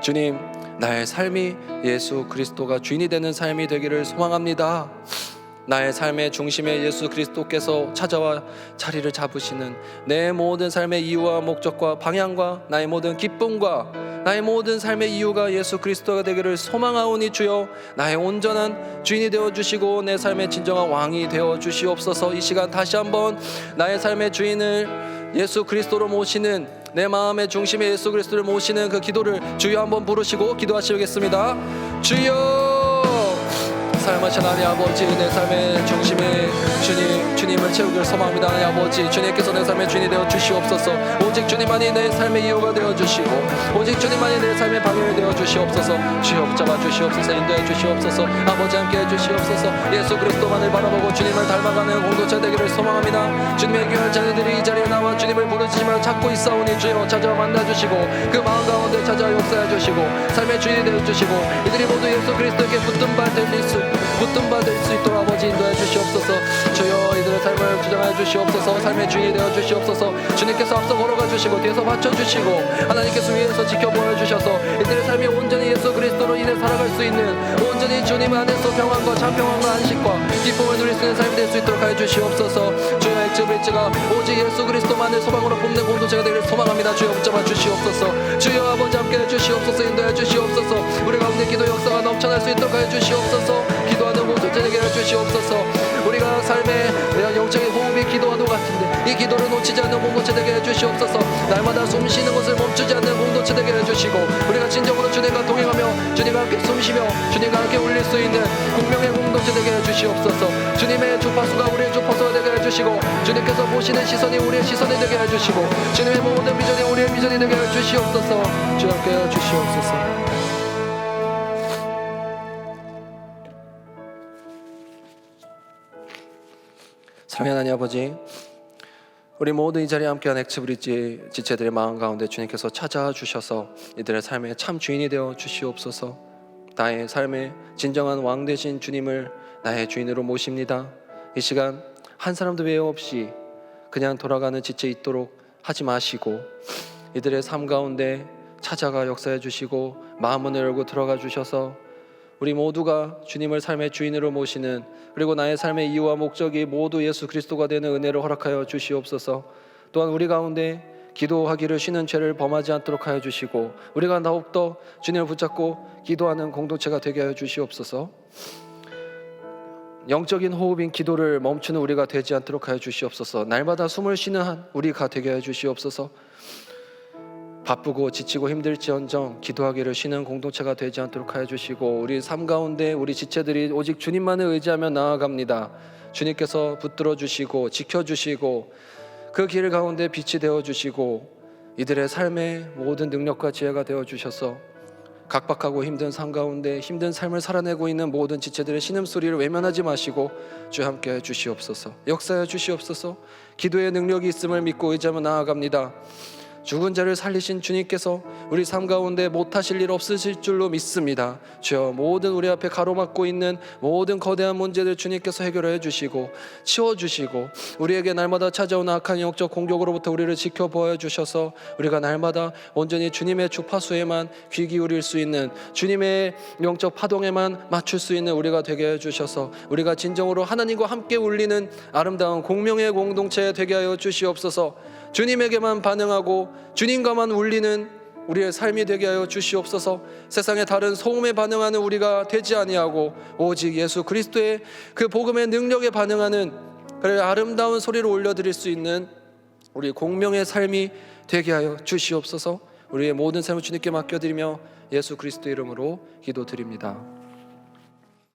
주님, 나의 삶이 예수 그리스도가 주인이 되는 삶이 되기를 소망합니다. 나의 삶의 중심에 예수 그리스도께서 찾아와 자리를 잡으시는 내 모든 삶의 이유와 목적과 방향과 나의 모든 기쁨과 나의 모든 삶의 이유가 예수 그리스도가 되기를 소망하오니 주여, 나의 온전한 주인이 되어주시고 내 삶의 진정한 왕이 되어주시옵소서. 이 시간 다시 한번 나의 삶의 주인을 예수 그리스도로 모시는, 내 마음의 중심에 예수 그리스도를 모시는 그 기도를 주여 한번 부르시고 기도하시겠습니다. 주여, 사랑하신 하나님 아버지, 내 삶의 중심에 주님을 채우기를 소망합니다. 하나님 아버지, 주님께서 내 삶의 주인이 되어 주시옵소서. 오직 주님만이 내 삶의 이유가 되어 주시고 오직 주님만이 내 삶의 방향이 되어 주시옵소서. 주여 붙잡아 주시옵소서. 인도해 주시옵소서. 아버지 함께 해 주시옵소서. 예수 그리스도만을 바라보고 주님을 닮아가는 공동체 되기를 소망합니다. 주님의 귀한 자녀들이 이 자리에 나와 주님을 부르짖으며 찾고 있사오니 주여 찾아와 만나주시고 그 마음 가운데 찾아와 역사해 주시고 삶의 주인이 되어 주시고 이들이 모두 예수 그리스도에게 붙든 바 될 수 있도록 아버지 인도해 주시옵소서. 주여, 이들의 삶을 주장하여 주시옵소서. 삶의 주인이 되어 주시옵소서. 주님께서 앞서 걸어가 주시고 뒤에서 받쳐주시고 하나님께서 위에서 지켜보여 주셔서 이들의 삶이 온전히 예수 그리스도로 인해 살아갈 수 있는, 온전히 주님 안에서 평안과 참평안과 안식과 기쁨을 누릴 수 있는 삶이 될 수 있도록 하여 주시옵소서. 주여, 엑스브리츠가 오직 예수 그리스도만을 소망으로 뽑는 공동체가 되기를 소망합니다. 주여 붙잡아 주시옵소서. 주여 아버지 함께 해 주시옵소서. 인도해 주시옵소서. 우리 가운데 기도 역사가 넘쳐날 수 있도록 하여 주시옵소서. 기도하는 공동체 되게 해 주시옵소서. 우리가 삶의 영적인 호흡이 기도와 같은데 이 기도를 놓치지 않는 공동체 되게 해주시옵소서. 날마다 숨 쉬는 것을 멈추지 않는 공동체 되게 해주시고 우리가 진정으로 주님과 동행하며 주님과 함께 숨쉬며 주님과 함께 울릴 수 있는 공명의 공동체 되게 해주시옵소서. 주님의 주파수가 우리의 주파수가 되게 해주시고 주님께서 보시는 시선이 우리의 시선이 되게 해주시고 주님의 모든 비전이 우리의 비전이 되게 해주시옵소서. 주 함께 해주시옵소서. 사랑하는 하나님 아버지, 우리 모두 이 자리에 함께한 엑스브리지 지체들의 마음 가운데 주님께서 찾아와 주셔서 이들의 삶의 참 주인이 되어 주시옵소서. 나의 삶의 진정한 왕 되신 주님을 나의 주인으로 모십니다. 이 시간 한 사람도 외에 없이 그냥 돌아가는 지체 있도록 하지 마시고 이들의 삶 가운데 찾아가 역사해 주시고 마음문을 열고 들어가 주셔서 우리 모두가 주님을 삶의 주인으로 모시는, 그리고 나의 삶의 이유와 목적이 모두 예수 그리스도가 되는 은혜를 허락하여 주시옵소서. 또한 우리 가운데 기도하기를 쉬는 죄를 범하지 않도록 하여 주시고 우리가 더욱더 주님을 붙잡고 기도하는 공동체가 되게 하여 주시옵소서. 영적인 호흡인 기도를 멈추는 우리가 되지 않도록 하여 주시옵소서. 날마다 숨을 쉬는 한 우리가 되게 하여 주시옵소서. 바쁘고 지치고 힘들지언정 기도하기를 쉬는 공동체가 되지 않도록 하여 주시고 우리 삶 가운데 우리 지체들이 오직 주님만을 의지하며 나아갑니다. 주님께서 붙들어 주시고 지켜주시고 그 길 가운데 빛이 되어 주시고 이들의 삶의 모든 능력과 지혜가 되어 주셔서 각박하고 힘든 삶 가운데 힘든 삶을 살아내고 있는 모든 지체들의 신음소리를 외면하지 마시고 주 함께 해 주시옵소서. 역사해 주시옵소서. 기도의 능력이 있음을 믿고 의지하며 나아갑니다. 죽은 자를 살리신 주님께서 우리 삶 가운데 못하실 일 없으실 줄로 믿습니다. 주여, 모든 우리 앞에 가로막고 있는 모든 거대한 문제들 주님께서 해결해 주시고 치워주시고 우리에게 날마다 찾아오는 악한 영적 공격으로부터 우리를 지켜보아 주셔서 우리가 날마다 온전히 주님의 주파수에만 귀 기울일 수 있는, 주님의 영적 파동에만 맞출 수 있는 우리가 되게 해주셔서 우리가 진정으로 하나님과 함께 울리는 아름다운 공명의 공동체 되게 하여 주시옵소서. 주님에게만 반응하고 주님과만 울리는 우리의 삶이 되게 하여 주시옵소서. 세상의 다른 소음에 반응하는 우리가 되지 아니하고 오직 예수 그리스도의 그 복음의 능력에 반응하는 그래 아름다운 소리를 올려드릴 수 있는 우리 공명의 삶이 되게 하여 주시옵소서. 우리의 모든 삶을 주님께 맡겨드리며 예수 그리스도 이름으로 기도드립니다.